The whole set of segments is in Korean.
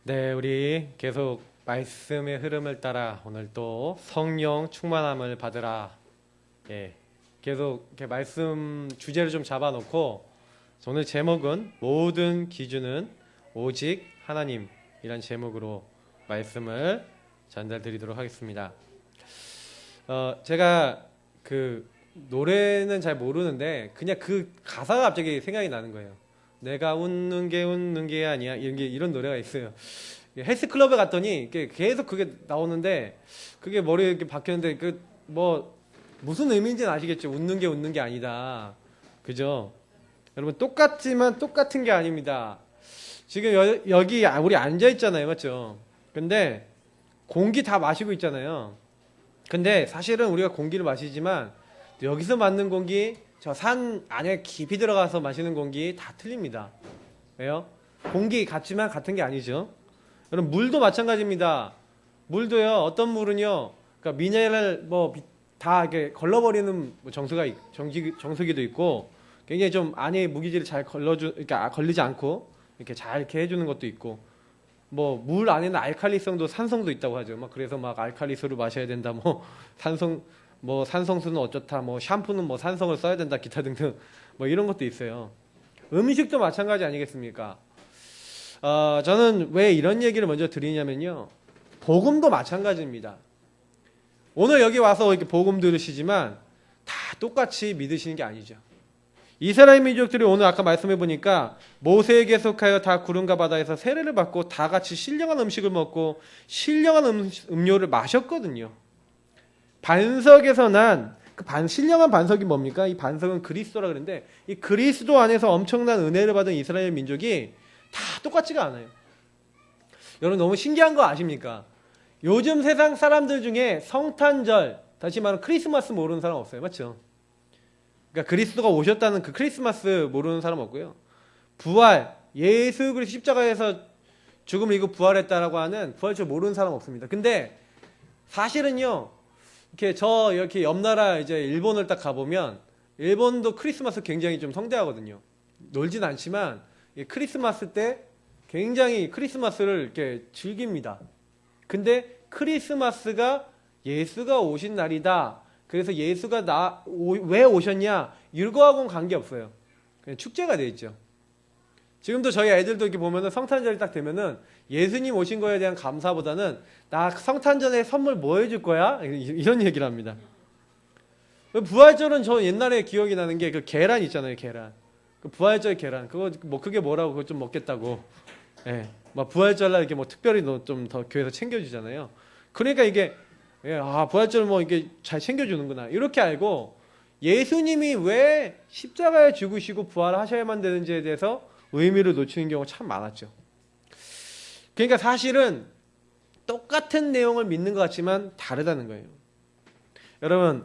네, 우리 계속 말씀의 흐름을 따라 오늘 또 성령 충만함을 받으라. 예, 계속 이렇게 말씀 주제를 좀 잡아놓고 오늘 제목은 모든 기준은 오직 하나님이란 제목으로 말씀을 전달드리도록 하겠습니다. 제가 그 노래는 잘 모르는데 그냥 그 가사가 갑자기 생각이 나는 거예요. 내가 웃는 게 아니야. 이런 노래가 있어요. 헬스클럽에 갔더니 계속 그게 나오는데 그게 머리에 이렇게 박혔는데 무슨 의미인지는 아시겠죠? 웃는 게 아니다. 그죠? 여러분 똑같지만 똑같은 게 아닙니다. 지금 여기 우리 앉아 있잖아요. 맞죠? 근데 공기 다 마시고 있잖아요. 근데 사실은 우리가 공기를 마시지만 여기서 맞는 공기, 저 산 안에 깊이 들어가서 마시는 공기 다 틀립니다. 왜요? 공기 같지만 같은 게 아니죠. 여러분 물도 마찬가지입니다. 물도요. 어떤 물은요. 그러니까 미네랄 다 이렇게 걸러버리는 정수기도 있고 굉장히 좀 안에 무기질을 잘 그러니까 걸리지 않고 이렇게 잘 이렇게 해주는 것도 있고 물 안에는 알칼리성도 산성도 있다고 하죠. 그래서 알칼리수를 마셔야 된다. 산성수는 어쩌다, 샴푸는 산성을 써야 된다, 기타 등등, 이런 것도 있어요. 음식도 마찬가지 아니겠습니까? 저는 왜 이런 얘기를 먼저 드리냐면요. 복음도 마찬가지입니다. 오늘 여기 와서 이렇게 복음 들으시지만 다 똑같이 믿으시는 게 아니죠. 이스라엘 민족들이 오늘 아까 말씀해 보니까 모세에게 속하여 다 구름과 바다에서 세례를 받고 다 같이 신령한 음식을 먹고 신령한 음료를 마셨거든요. 반석에서 난 신령한 반석이 뭡니까? 이 반석은 그리스도라 그러는데 이 그리스도 안에서 엄청난 은혜를 받은 이스라엘 민족이 다 똑같지가 않아요. 여러분 너무 신기한 거 아십니까? 요즘 세상 사람들 중에 성탄절, 다시 말하면 크리스마스 모르는 사람 없어요. 맞죠? 그러니까 그리스도가 오셨다는 그 크리스마스 모르는 사람 없고요. 부활, 예수 그리스도 십자가에서 죽음을 이기고 부활했다라고 하는 부활절 모르는 사람 없습니다. 근데 사실은요. 이렇게 옆 나라 이제 일본을 딱 가보면 일본도 크리스마스 굉장히 좀 성대하거든요. 놀진 않지만 크리스마스 때 굉장히 크리스마스를 이렇게 즐깁니다. 근데 크리스마스가 예수가 오신 날이다. 그래서 예수가 왜 오셨냐? 이거하고는 관계없어요. 그냥 축제가 돼 있죠. 지금도 저희 애들도 이렇게 보면은 성탄절이 딱 되면은 예수님 오신 거에 대한 감사보다는 나 성탄절에 선물 뭐 해줄 거야? 이런 얘기를 합니다. 부활절은 저 옛날에 기억이 나는 게 그 계란 있잖아요, 계란. 그 부활절 계란. 그게 뭐라고 그거 좀 먹겠다고. 예. 부활절날 이렇게 특별히 좀 더 교회에서 챙겨주잖아요. 그러니까 이게 부활절 이게 잘 챙겨주는구나. 이렇게 알고 예수님이 왜 십자가에 죽으시고 부활하셔야만 되는지에 대해서 의미를 놓치는 경우가 참 많았죠. 그러니까 사실은 똑같은 내용을 믿는 것 같지만 다르다는 거예요. 여러분,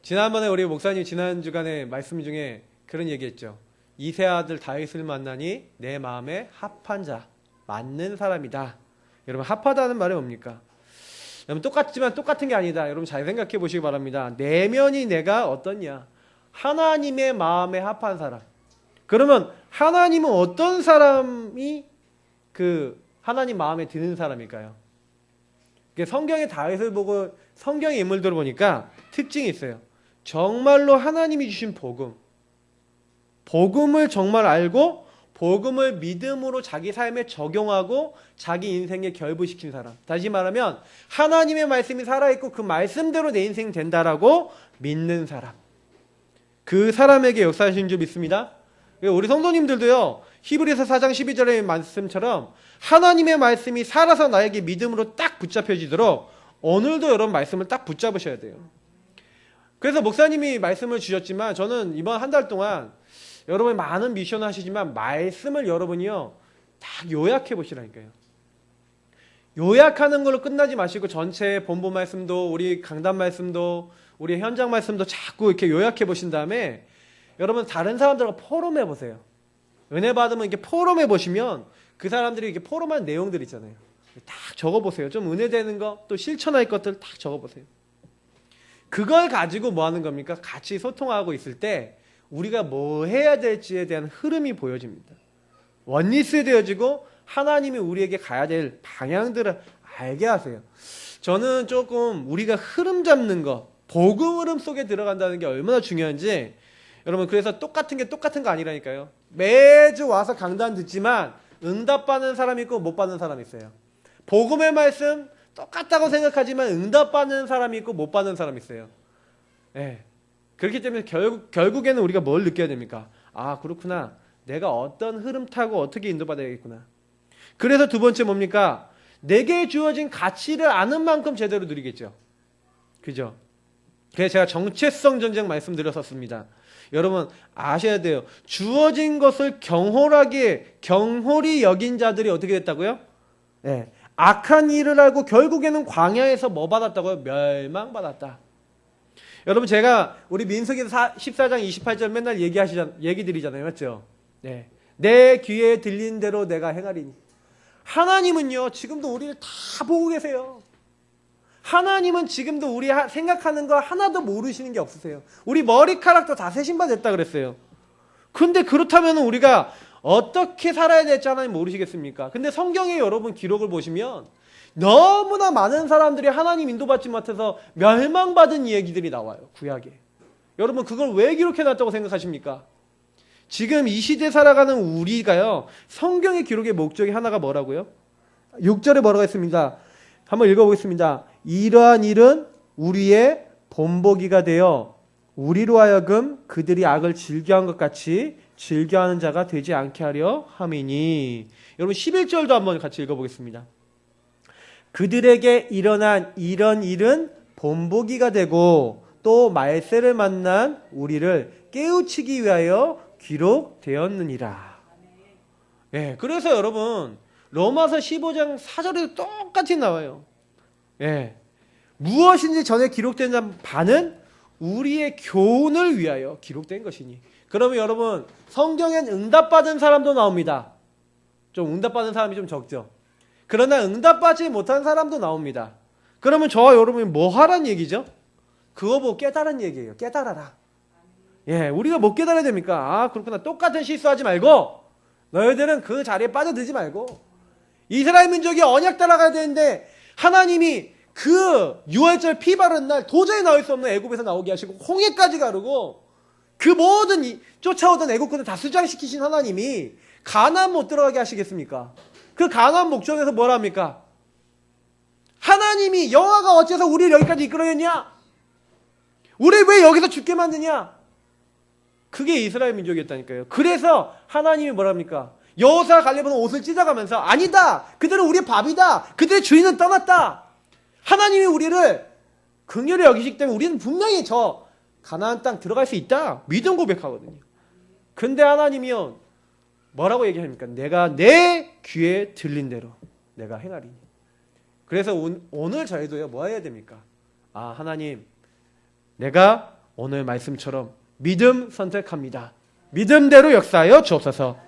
지난번에 우리 목사님 지난 주간에 말씀 중에 그런 얘기했죠. 이세 아들 다윗을 만나니 내 마음에 합한 자, 맞는 사람이다. 여러분 합하다는 말이 뭡니까? 여러분 똑같지만 똑같은 게 아니다. 여러분 잘 생각해 보시기 바랍니다. 내면이 내가 어떻냐? 하나님의 마음에 합한 사람. 그러면 하나님은 어떤 사람이 하나님 마음에 드는 사람일까요? 성경의 다윗을 보고 성경의 인물들을 보니까 특징이 있어요. 정말로 하나님이 주신 복음을 정말 알고 복음을 믿음으로 자기 삶에 적용하고 자기 인생에 결부시킨 사람. 다시 말하면 하나님의 말씀이 살아있고 그 말씀대로 내 인생 된다라고 믿는 사람. 그 사람에게 역사하신 줄 믿습니다. 우리 성도님들도요. 히브리서 4장 12절의 말씀처럼 하나님의 말씀이 살아서 나에게 믿음으로 딱 붙잡혀지도록 오늘도 여러분 말씀을 딱 붙잡으셔야 돼요. 그래서 목사님이 말씀을 주셨지만 저는 이번 한 달 동안 여러분이 많은 미션을 하시지만 말씀을 여러분이요. 딱 요약해 보시라니까요. 요약하는 걸로 끝나지 마시고 전체 본부 말씀도 우리 강단 말씀도 우리 현장 말씀도 자꾸 이렇게 요약해 보신 다음에 여러분 다른 사람들과 포럼해 보세요. 은혜 받으면 이렇게 포럼해 보시면 그 사람들이 이렇게 포럼한 내용들 있잖아요. 딱 적어 보세요. 좀 은혜되는 거, 또 실천할 것들 딱 적어 보세요. 그걸 가지고 뭐 하는 겁니까? 같이 소통하고 있을 때 우리가 뭐 해야 될지에 대한 흐름이 보여집니다. 원리스 되어지고 하나님이 우리에게 가야 될 방향들을 알게 하세요. 저는 조금 우리가 흐름 잡는 거, 복음 흐름 속에 들어간다는 게 얼마나 중요한지, 여러분, 그래서 똑같은 게 똑같은 거 아니라니까요. 매주 와서 강단 듣지만 응답받는 사람이 있고 못 받는 사람이 있어요. 복음의 말씀 똑같다고 생각하지만 응답받는 사람이 있고 못 받는 사람이 있어요. 네. 그렇기 때문에 결국에는 우리가 뭘 느껴야 됩니까? 아, 그렇구나. 내가 어떤 흐름 타고 어떻게 인도받아야겠구나. 그래서 두 번째 뭡니까? 내게 주어진 가치를 아는 만큼 제대로 누리겠죠. 그죠? 그래서 제가 정체성 전쟁 말씀드렸었습니다. 여러분 아셔야 돼요. 주어진 것을 경홀히 여긴 자들이 어떻게 됐다고요? 네. 악한 일을 하고 결국에는 광야에서 뭐 받았다고요? 멸망받았다. 여러분 제가 우리 민수기서 14장 28절 맨날 얘기 드리잖아요. 맞죠? 네. 내 귀에 들린 대로 내가 행하리니. 하나님은요 지금도 우리를 다 보고 계세요. 하나님은 지금도 우리 생각하는 거 하나도 모르시는 게 없으세요. 우리 머리카락도 다 세신바 됐다 그랬어요. 근데 그렇다면 우리가 어떻게 살아야 될지 하나님 모르시겠습니까? 근데 성경에 여러분 기록을 보시면 너무나 많은 사람들이 하나님 인도받지 못해서 멸망받은 얘기들이 나와요. 구약에. 여러분 그걸 왜 기록해놨다고 생각하십니까? 지금 이 시대에 살아가는 우리가요. 성경의 기록의 목적이 하나가 뭐라고요? 6절에 뭐라고 했습니다. 한번 읽어보겠습니다. 이러한 일은 우리의 본보기가 되어 우리로 하여금 그들이 악을 즐겨한 것 같이 즐겨하는 자가 되지 않게 하려 함이니. 여러분 11절도 한번 같이 읽어보겠습니다. 그들에게 일어난 이런 일은 본보기가 되고 또 말세를 만난 우리를 깨우치기 위하여 기록되었느니라. 예, 그래서 여러분 로마서 15장 4절에도 똑같이 나와요. 예, 무엇인지 전에 기록된 바는 우리의 교훈을 위하여 기록된 것이니. 그러면 여러분 성경엔 응답받은 사람도 나옵니다. 좀 응답받은 사람이 좀 적죠. 그러나 응답받지 못한 사람도 나옵니다. 그러면 저와 여러분이 뭐 하란 얘기죠? 그거 보고 깨달은 얘기예요. 깨달아라. 예, 우리가 못 깨달아야 됩니까? 아, 그렇구나. 똑같은 실수하지 말고 너희들은 그 자리에 빠져들지 말고 이스라엘 민족이 언약 따라가야 되는데 하나님이 그 유월절 피 바른 날 도저히 나올 수 없는 애굽에서 나오게 하시고 홍해까지 가르고 그 모든 쫓아오던 애국군을 다 수장시키신 하나님이 가나안 못 들어가게 하시겠습니까? 그 가나안 목전에서 뭐라 합니까? 하나님이 여호와가 어째서 우리를 여기까지 이끌어냈냐? 우리 왜 여기서 죽게 만드냐? 그게 이스라엘 민족이었다니까요. 그래서 하나님이 뭐라 합니까? 여호수아 갈렙은 옷을 찢어가면서 아니다. 그들은 우리의 밥이다. 그들의 주인은 떠났다. 하나님이 우리를 긍휼히 여기시기 때문에 우리는 분명히 저 가나안 땅 들어갈 수 있다. 믿음 고백하거든요. 근데 하나님이요 뭐라고 얘기합니까? 내가 내 귀에 들린 대로 내가 행하리니. 그래서 오늘 저희도요 뭐 해야 됩니까? 아, 하나님 내가 오늘 말씀처럼 믿음 선택합니다. 믿음대로 역사하여 주옵소서.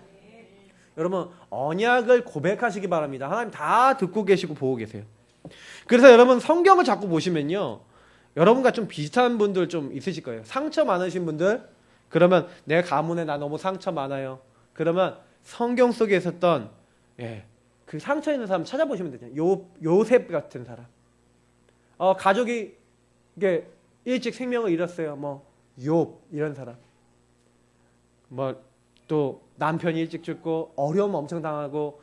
여러분 언약을 고백하시기 바랍니다. 하나님 다 듣고 계시고 보고 계세요. 그래서 여러분 성경을 자꾸 보시면요 여러분과 좀 비슷한 분들 좀 있으실 거예요. 상처 많으신 분들, 그러면 내 가문에 나 너무 상처 많아요. 그러면 성경 속에 있었던 그 상처 있는 사람 찾아보시면 되잖아요. 요셉 같은 사람. 가족이 이게 일찍 생명을 잃었어요. 욥 이런 사람. 또 남편이 일찍 죽고 어려움 엄청 당하고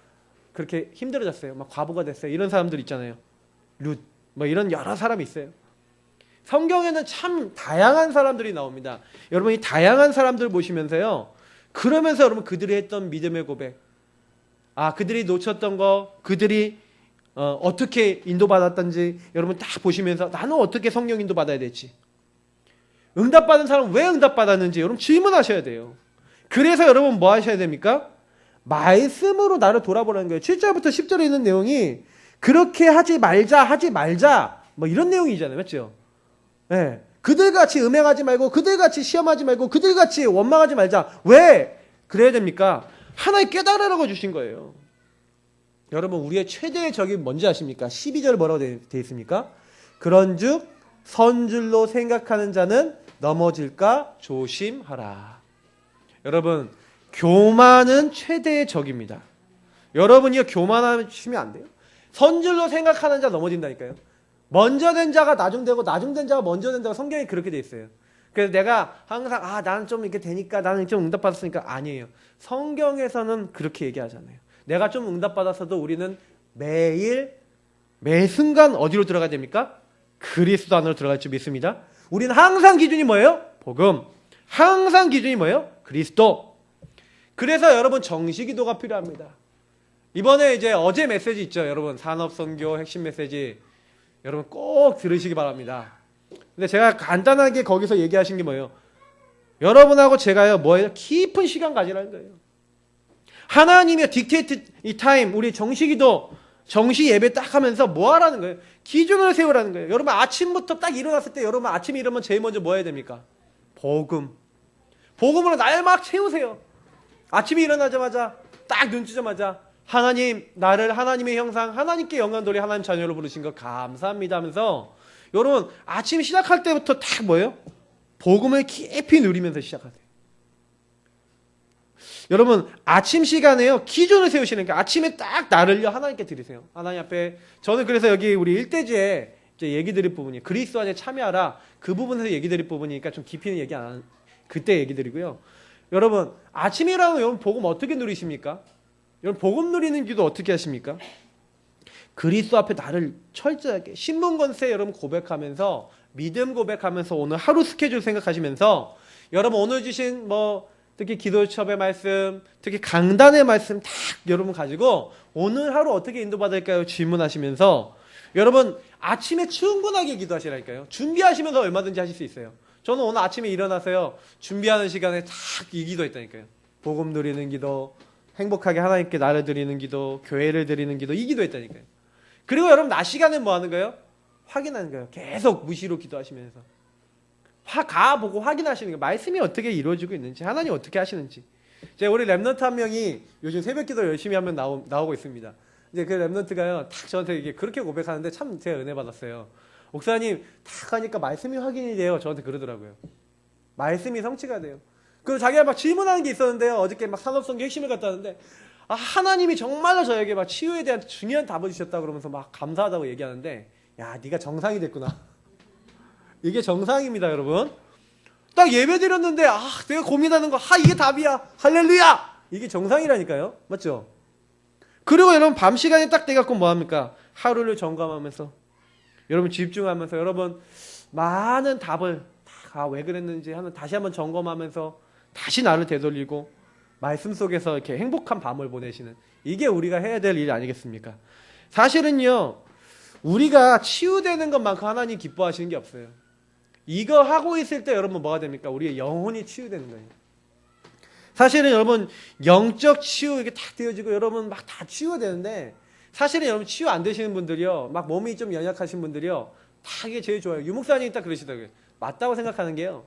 그렇게 힘들어졌어요. 과부가 됐어요. 이런 사람들 있잖아요. 룻 이런 여러 사람이 있어요. 성경에는 참 다양한 사람들이 나옵니다. 여러분 이 다양한 사람들 보시면서요. 그러면서 여러분 그들이 했던 믿음의 고백. 그들이 놓쳤던 거, 그들이 어떻게 인도받았던지 여러분 딱 보시면서 나는 어떻게 성령 인도받아야 될지. 응답받은 사람은 왜 응답받았는지 여러분 질문하셔야 돼요. 그래서 여러분 뭐 하셔야 됩니까? 말씀으로 나를 돌아보라는 거예요. 7절부터 10절에 있는 내용이 그렇게 하지 말자 이런 내용이잖아요. 맞죠? 네. 그들같이 음행하지 말고 그들같이 시험하지 말고 그들같이 원망하지 말자. 왜 그래야 됩니까? 하나님 깨달으라고 주신 거예요. 여러분 우리의 최대의 적이 뭔지 아십니까? 12절 뭐라고 되어 있습니까? 그런즉 선줄로 생각하는 자는 넘어질까 조심하라. 여러분 교만은 최대의 적입니다. 여러분이 교만하시면 안 돼요. 선줄로 생각하는 자 넘어진다니까요. 먼저 된 자가 나중 되고 나중 된 자가 먼저 된다고 성경이 그렇게 돼 있어요. 그래서 내가 항상 나는 좀 이렇게 되니까 나는 좀 응답받았으니까 아니에요. 성경에서는 그렇게 얘기하잖아요. 내가 좀 응답받았어도 우리는 매일 매 순간 어디로 들어가야 됩니까? 그리스도 안으로 들어갈 줄 믿습니다. 우리는 항상 기준이 뭐예요? 복음. 항상 기준이 뭐예요? 그리스도. 그래서 여러분 정시기도가 필요합니다. 이번에 이제 어제 메시지 있죠, 여러분. 산업선교 핵심 메시지 여러분 꼭 들으시기 바랍니다. 근데 제가 간단하게 거기서 얘기하신 게 뭐예요? 여러분하고 제가요 뭐예요? 깊은 시간 가지라는 거예요. 하나님의 딕테이트 이 타임, 우리 정시기도 정시 예배 딱 하면서 뭐 하라는 거예요? 기준을 세우라는 거예요. 여러분 아침부터 딱 일어났을 때 여러분 아침에 일어나면 제일 먼저 뭐 해야 됩니까? 복음. 복음으로 날 막 채우세요. 아침에 일어나자마자 딱 눈 뜨자마자 하나님, 나를 하나님의 형상, 하나님께 영광 돌리 하나님 자녀로 부르신 것 감사합니다 하면서 여러분 아침 시작할 때부터 딱 뭐예요? 복음을 깊이 누리면서 시작하세요. 여러분 아침 시간에요 기준을 세우시는 게 아침에 딱 나를요 하나님께 드리세요. 하나님 앞에 저는 그래서 여기 우리 일대지에 이제 얘기 드릴 부분이 그리스도 안에 참여하라 그 부분에서 얘기 드릴 부분이니까 좀 깊이는 얘기 안 하는 그때 얘기 드리고요. 여러분 아침에 일어나면 여러분 복음 어떻게 누리십니까? 여러분 복음 누리는 기도 어떻게 하십니까? 그리스도 앞에 나를 철저하게 신문건세 여러분 고백하면서 믿음 고백하면서 오늘 하루 스케줄 생각하시면서 여러분 오늘 주신 뭐 특히 기도첩의 말씀, 특히 강단의 말씀 딱 여러분 가지고 오늘 하루 어떻게 인도받을까요? 질문하시면서 여러분 아침에 충분하게 기도하시라니까요. 준비하시면서 얼마든지 하실 수 있어요. 저는 오늘 아침에 일어나서요. 준비하는 시간에 딱 이 기도했다니까요. 복음 누리는 기도, 행복하게 하나님께 나를 드리는 기도, 교회를 드리는 기도, 이 기도했다니까요. 그리고 여러분 낮 시간에 뭐 하는 거예요? 확인하는 거예요. 계속 무시로 기도하시면서. 가보고 확인하시는 거예요. 말씀이 어떻게 이루어지고 있는지, 하나님 어떻게 하시는지. 제가 우리 랩넌트 한 명이 요즘 새벽 기도 열심히 하면 나오고 있습니다. 이제 그 랩넌트가요, 딱 저한테 이게 그렇게 고백하는데 참 제가 은혜 받았어요. 목사님, 딱 하니까 말씀이 확인이 돼요. 저한테 그러더라고요. 말씀이 성취가 돼요. 그리고 자기가 막 질문하는 게 있었는데요. 어저께 막 산업선교 핵심을 갖다 하는데, 하나님이 정말로 저에게 막 치유에 대한 중요한 답을 주셨다 그러면서 막 감사하다고 얘기하는데, 야, 네가 정상이 됐구나. 이게 정상입니다, 여러분. 딱 예배 드렸는데, 내가 고민하는 거, 이게 답이야. 할렐루야! 이게 정상이라니까요. 맞죠? 그리고 여러분, 밤 시간에 딱 돼갖고 뭐합니까? 하루를 점검하면서, 여러분 집중하면서, 여러분, 많은 답을, 왜 그랬는지 다시 한번 점검하면서, 다시 나를 되돌리고, 말씀 속에서 이렇게 행복한 밤을 보내시는, 이게 우리가 해야 될 일 아니겠습니까? 사실은요, 우리가 치유되는 것만큼 하나님 기뻐하시는 게 없어요. 이거 하고 있을 때 여러분 뭐가 됩니까? 우리의 영혼이 치유되는 거예요. 사실은 여러분 영적 치유 이게 딱 되어지고 여러분 막 다 치유가 되는데 사실은 여러분 치유 안 되시는 분들이요. 막 몸이 좀 연약하신 분들이요. 다 이게 제일 좋아요. 유목사님이 딱 그러시더라고요. 맞다고 생각하는 게요.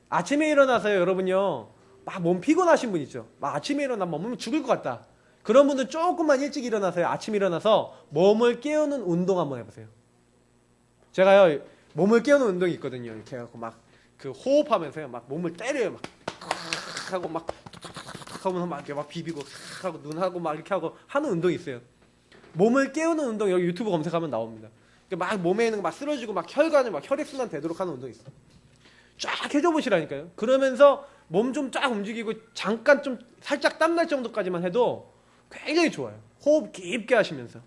아침에 일어나서요. 여러분요. 막 몸 피곤하신 분 있죠. 막 아침에 일어나면 몸이 죽을 것 같다. 그런 분들 조금만 일찍 일어나서요. 아침에 일어나서 몸을 깨우는 운동 한번 해보세요. 제가요. 몸을 깨우는 운동이 있거든요. 이렇게 해갖고 막 그 호흡하면서요. 막 몸을 때려요. 막 하고 막 하면서 막 이렇게 막 비비고 하고 눈하고 막 이렇게 하고 하는 운동이 있어요. 몸을 깨우는 운동 여기 유튜브 검색하면 나옵니다. 막 몸에 있는 거 막 쓰러지고 막 혈관을 막 혈액순환 되도록 하는 운동이 있어요. 쫙 해줘 보시라니까요. 그러면서 몸 좀 쫙 움직이고 잠깐 좀 살짝 땀날 정도까지만 해도 굉장히 좋아요. 호흡 깊게 하시면서.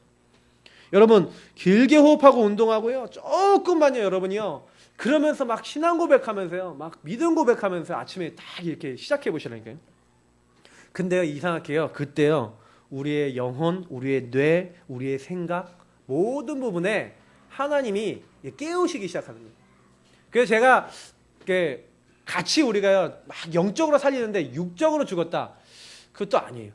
여러분 길게 호흡하고 운동하고요. 조금만요 여러분이요. 그러면서 막 신앙 고백하면서요. 막 믿음 고백하면서 아침에 딱 이렇게 시작해 보시라니까요. 근데요 이상하게요. 그때요. 우리의 영혼, 우리의 뇌, 우리의 생각 모든 부분에 하나님이 깨우시기 시작하는 거예요. 그래서 제가 같이 우리가요. 막 영적으로 살리는데 육적으로 죽었다. 그것도 아니에요.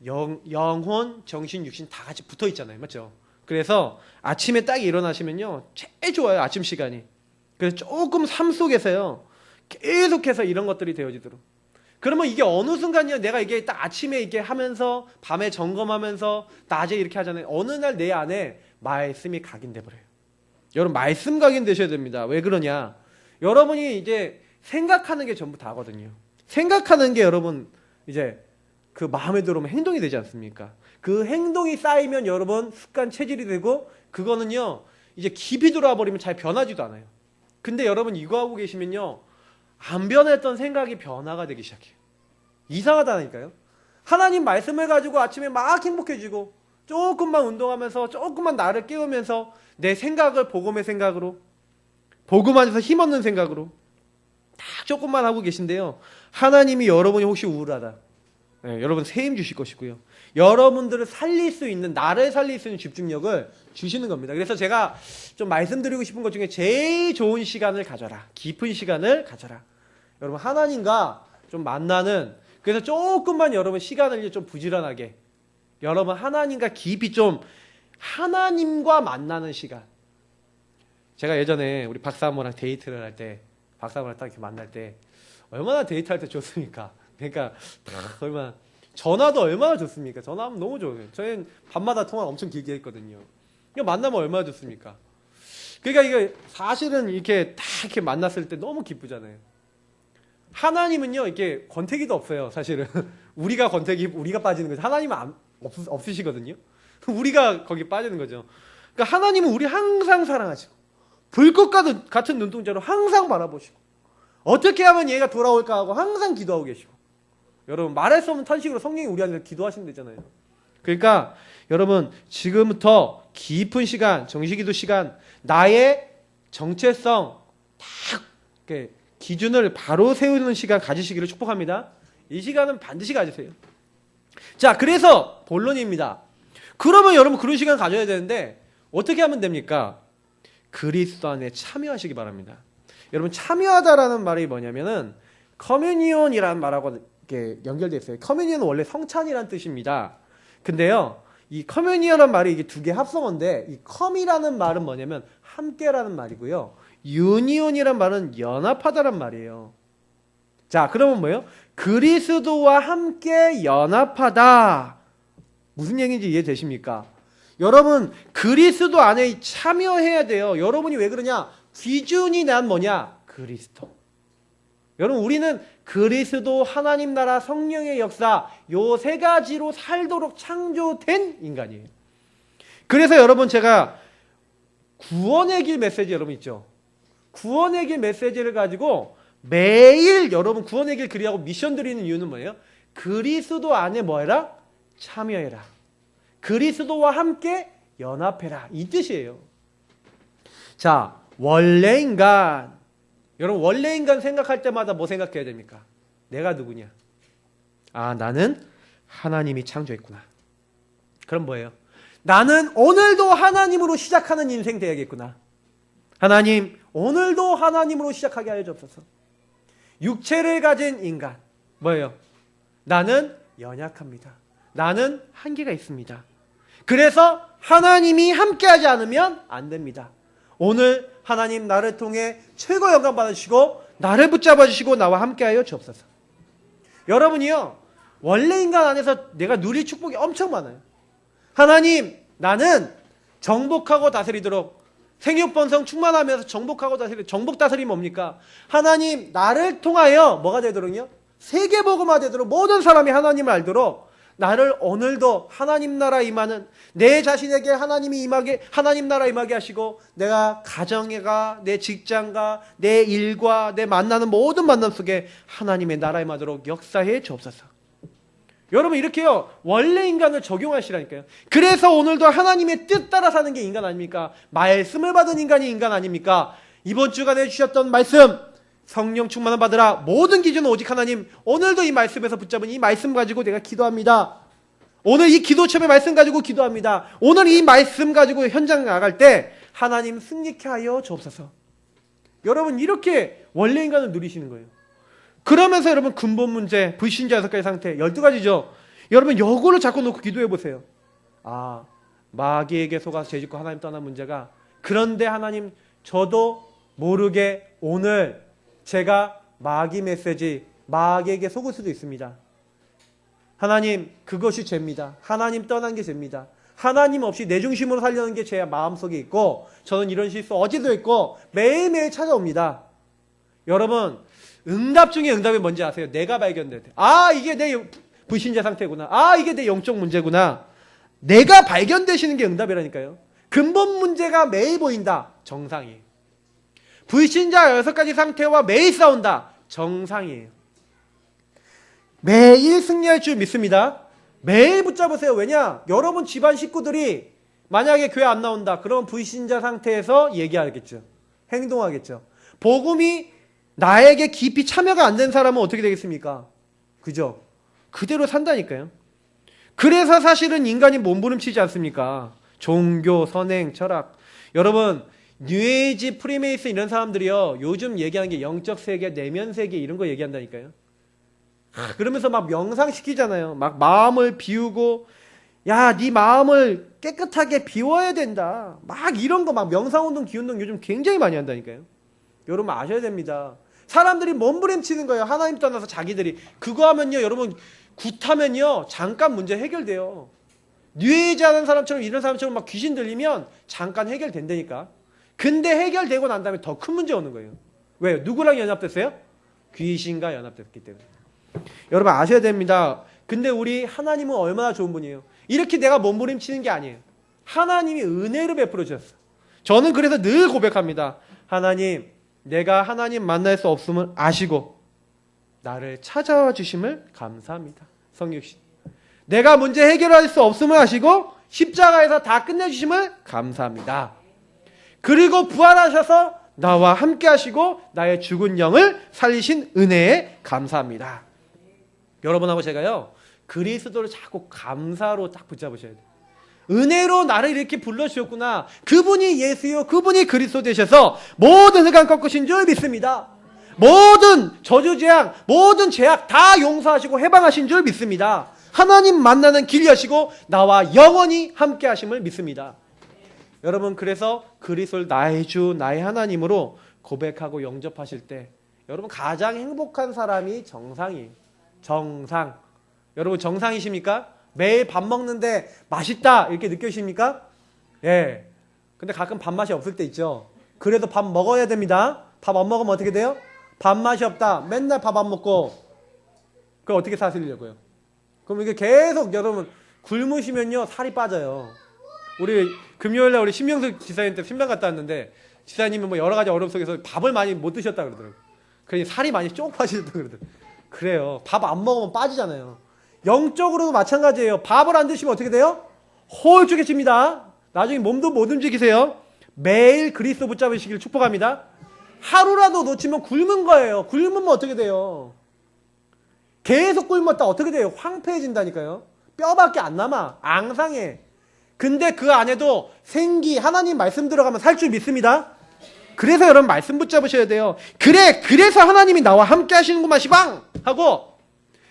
영혼, 정신, 육신 다 같이 붙어 있잖아요. 맞죠? 그래서 아침에 딱 일어나시면요. 제일 좋아요. 아침 시간이. 그래서 조금 삶 속에서요. 계속해서 이런 것들이 되어지도록. 그러면 이게 어느 순간이요. 내가 이게 딱 아침에 이렇게 하면서 밤에 점검하면서 낮에 이렇게 하잖아요. 어느 날 내 안에 말씀이 각인돼 버려요. 여러분 말씀 각인되셔야 됩니다. 왜 그러냐? 여러분이 이제 생각하는 게 전부 다거든요. 생각하는 게 여러분 이제 그 마음에 들어오면 행동이 되지 않습니까? 그 행동이 쌓이면 여러분 습관 체질이 되고 그거는요 이제 깊이 들어와 버리면 잘 변하지도 않아요. 근데 여러분 이거 하고 계시면요 안 변했던 생각이 변화가 되기 시작해요. 이상하다니까요. 하나님 말씀을 가지고 아침에 막 행복해지고 조금만 운동하면서 조금만 나를 깨우면서 내 생각을 복음의 생각으로 복음 안에서 힘없는 생각으로 딱 조금만 하고 계신데요. 하나님이 여러분이 혹시 우울하다. 네, 여러분 새 힘 주실 것이고요. 여러분들을 살릴 수 있는 나를 살릴 수 있는 집중력을 주시는 겁니다. 그래서 제가 좀 말씀드리고 싶은 것 중에 제일 좋은 시간을 가져라. 깊은 시간을 가져라. 여러분 하나님과 좀 만나는 그래서 조금만 여러분 시간을 좀 부지런하게 여러분 하나님과 깊이 좀 하나님과 만나는 시간. 제가 예전에 우리 박사모랑 데이트를 할 때 박사모랑 딱 이렇게 만날 때 얼마나 데이트할 때 좋습니까? 그러니까 얼마나 전화도 얼마나 좋습니까? 전화하면 너무 좋아요. 저희는 밤마다 통화 엄청 길게 했거든요. 이거 만나면 얼마나 좋습니까? 그러니까 이게 사실은 이렇게 딱 이렇게 만났을 때 너무 기쁘잖아요. 하나님은요 이렇게 권태기도 없어요. 사실은 우리가 권태기 우리가 빠지는 거죠. 하나님은 없으시거든요. 우리가 거기 빠지는 거죠. 그러니까 하나님은 우리 항상 사랑하시고 불꽃 같은 눈동자로 항상 바라보시고 어떻게 하면 얘가 돌아올까 하고 항상 기도하고 계시고 여러분 말할 수 없는 탄식으로 성령이 우리 안에서 기도하시면 되잖아요. 그러니까 여러분 지금부터 깊은 시간 정식기도 시간 나의 정체성 딱 이렇게 기준을 바로 세우는 시간 가지시기를 축복합니다. 이 시간은 반드시 가지세요. 자, 그래서 본론입니다. 그러면 여러분 그런 시간 가져야 되는데 어떻게 하면 됩니까? 그리스도 안에 참여하시기 바랍니다. 여러분 참여하다라는 말이 뭐냐면은 커뮤니온이라는 말하고 이렇게 연결되어 있어요. 커뮤니온은 원래 성찬이라는 뜻입니다. 근데요, 이 커뮤니온이라는 말이 이게 두 개 합성어인데 이 컴이라는 말은 뭐냐면 함께라는 말이고요. 유니온이란 말은 연합하다란 말이에요. 자, 그러면 뭐예요? 그리스도와 함께 연합하다. 무슨 얘기인지 이해되십니까? 여러분 그리스도 안에 참여해야 돼요. 여러분이 왜 그러냐? 기준이 난 뭐냐? 그리스도. 여러분 우리는 그리스도, 하나님 나라, 성령의 역사 요 세 가지로 살도록 창조된 인간이에요. 그래서 여러분 제가 구원의 길 메시지 여러분 있죠? 구원의 길 메시지를 가지고 매일 여러분 구원의 길 그리하고 미션 드리는 이유는 뭐예요? 그리스도 안에 뭐해라? 참여해라. 그리스도와 함께 연합해라. 이 뜻이에요. 자, 원래 인간. 여러분 원래 인간 생각할 때마다 뭐 생각해야 됩니까? 내가 누구냐? 아, 나는 하나님이 창조했구나. 그럼 뭐예요? 나는 오늘도 하나님으로 시작하는 인생 되야겠구나. 하나님, 오늘도 하나님으로 시작하게 하여 주옵소서. 육체를 가진 인간. 뭐예요? 나는 연약합니다. 나는 한계가 있습니다. 그래서 하나님이 함께하지 않으면 안 됩니다. 오늘 하나님 나를 통해 최고 영광 받으시고 나를 붙잡아 주시고 나와 함께하여 주옵소서. 여러분이요 원래 인간 안에서 내가 누릴 축복이 엄청 많아요. 하나님 나는 정복하고 다스리도록 생육번성 충만하면서 정복하고 다스리도록. 정복 다스림이 뭡니까? 하나님 나를 통하여 뭐가 되도록요? 세계복음화 되도록 모든 사람이 하나님을 알도록 나를 오늘도 하나님 나라 임하는 내 자신에게 하나님이 임하게 하나님 나라 임하게 하시고 내가 가정에가 내 직장과 내 일과 내 만나는 모든 만남 속에 하나님의 나라 임하도록 역사해 주옵소서. 여러분 이렇게요 원래 인간을 적용하시라니까요. 그래서 오늘도 하나님의 뜻 따라 사는 게 인간 아닙니까? 말씀을 받은 인간이 인간 아닙니까? 이번 주간에 주셨던 말씀 성령 충만을 받으라. 모든 기준은 오직 하나님. 오늘도 이 말씀에서 붙잡은 이 말씀 가지고 내가 기도합니다. 오늘 이 기도처의 말씀 가지고 기도합니다. 오늘 이 말씀 가지고 현장 나갈 때 하나님 승리케 하여 주옵소서. 여러분 이렇게 원래 인간을 누리시는 거예요. 그러면서 여러분 근본 문제 불신자 6가지 상태 12가지죠. 여러분 요거를 자꾸 놓고 기도해 보세요. 아, 마귀에게 속아서 죄짓고 하나님 떠난 문제가 그런데 하나님 저도 모르게 오늘 제가 마귀 메시지, 마귀에게 속을 수도 있습니다. 하나님, 그것이 죄입니다. 하나님 떠난 게 죄입니다. 하나님 없이 내 중심으로 살려는 게 제 마음속에 있고 저는 이런 실수 어제도 했고 매일매일 찾아옵니다. 여러분, 응답 중에 응답이 뭔지 아세요? 내가 발견될 때. 아, 이게 내 불신자 상태구나. 아, 이게 내 영적 문제구나. 내가 발견되시는 게 응답이라니까요. 근본 문제가 매일 보인다. 정상이에요. 불신자 6가지 상태와 매일 싸운다. 정상이에요. 매일 승리할 줄 믿습니다. 매일 붙잡으세요. 왜냐? 여러분 집안 식구들이 만약에 교회 안 나온다. 그러면 불신자 상태에서 얘기하겠죠. 행동하겠죠. 복음이 나에게 깊이 참여가 안 된 사람은 어떻게 되겠습니까? 그죠? 그대로 산다니까요. 그래서 사실은 인간이 몸부림치지 않습니까? 종교, 선행, 철학. 여러분, 뉴에이지, 프리메이슨 이런 사람들이요. 요즘 얘기하는 게 영적 세계, 내면 세계 이런 거 얘기한다니까요. 그러면서 막 명상시키잖아요. 막 마음을 비우고 야, 네 마음을 깨끗하게 비워야 된다. 막 이런 거 막 명상운동, 기운동 요즘 굉장히 많이 한다니까요. 여러분 아셔야 됩니다. 사람들이 몸부림치는 거예요. 하나님 떠나서 자기들이. 그거 하면요. 여러분 굿하면요. 잠깐 문제 해결돼요. 뉴에이지 하는 사람처럼 이런 사람처럼 막 귀신 들리면 잠깐 해결된다니까. 근데 해결되고 난 다음에 더 큰 문제 오는 거예요. 왜요? 누구랑 연합됐어요? 귀신과 연합됐기 때문에. 여러분 아셔야 됩니다. 근데 우리 하나님은 얼마나 좋은 분이에요. 이렇게 내가 몸부림치는 게 아니에요. 하나님이 은혜를 베풀어 주셨어요. 저는 그래서 늘 고백합니다. 하나님, 내가 하나님 만날 수 없음을 아시고 나를 찾아와 주심을 감사합니다. 성육신. 내가 문제 해결할 수 없음을 아시고 십자가에서 다 끝내주심을 감사합니다. 그리고 부활하셔서 나와 함께 하시고 나의 죽은 영을 살리신 은혜에 감사합니다. 여러분하고 제가요. 그리스도를 자꾸 감사로 딱 붙잡으셔야 돼요. 은혜로 나를 이렇게 불러주셨구나. 그분이 예수요. 그분이 그리스도 되셔서 모든 흑암 꺾으신 줄 믿습니다. 모든 저주재앙, 모든 죄악 다 용서하시고 해방하신 줄 믿습니다. 하나님 만나는 길 여시고 나와 영원히 함께 하심을 믿습니다. 여러분 그래서 그리스도를 나의 주, 나의 하나님으로 고백하고 영접하실 때 여러분 가장 행복한 사람이 정상이에요. 정상. 여러분 정상이십니까? 매일 밥 먹는데 맛있다 이렇게 느껴지십니까? 예. 근데 가끔 밥맛이 없을 때 있죠. 그래도 밥 먹어야 됩니다. 밥 안 먹으면 어떻게 돼요? 밥맛이 없다. 맨날 밥 안 먹고 그걸 어떻게 사시려고요? 그럼 이게 계속 여러분 굶으시면요 살이 빠져요. 우리 금요일날 우리 신명수 지사님 때 신방 갔다 왔는데 지사님은 뭐 여러 가지 어려움 속에서 밥을 많이 못 드셨다 그러더라고요. 그러니 살이 많이 쪽 빠지셨다 그러더라고요. 그래요. 밥 안 먹으면 빠지잖아요. 영적으로도 마찬가지예요. 밥을 안 드시면 어떻게 돼요? 홀쭉해집니다. 나중에 몸도 못 움직이세요. 매일 그리스도 붙잡으시길 축복합니다. 하루라도 놓치면 굶은 거예요. 굶으면 어떻게 돼요? 계속 굶었다 어떻게 돼요? 황폐해진다니까요. 뼈밖에 안 남아. 앙상해. 근데 그 안에도 생기, 하나님 말씀 들어가면 살 줄 믿습니다. 그래서 여러분 말씀 붙잡으셔야 돼요. 그래서 하나님이 나와 함께 하시는구만 시방! 하고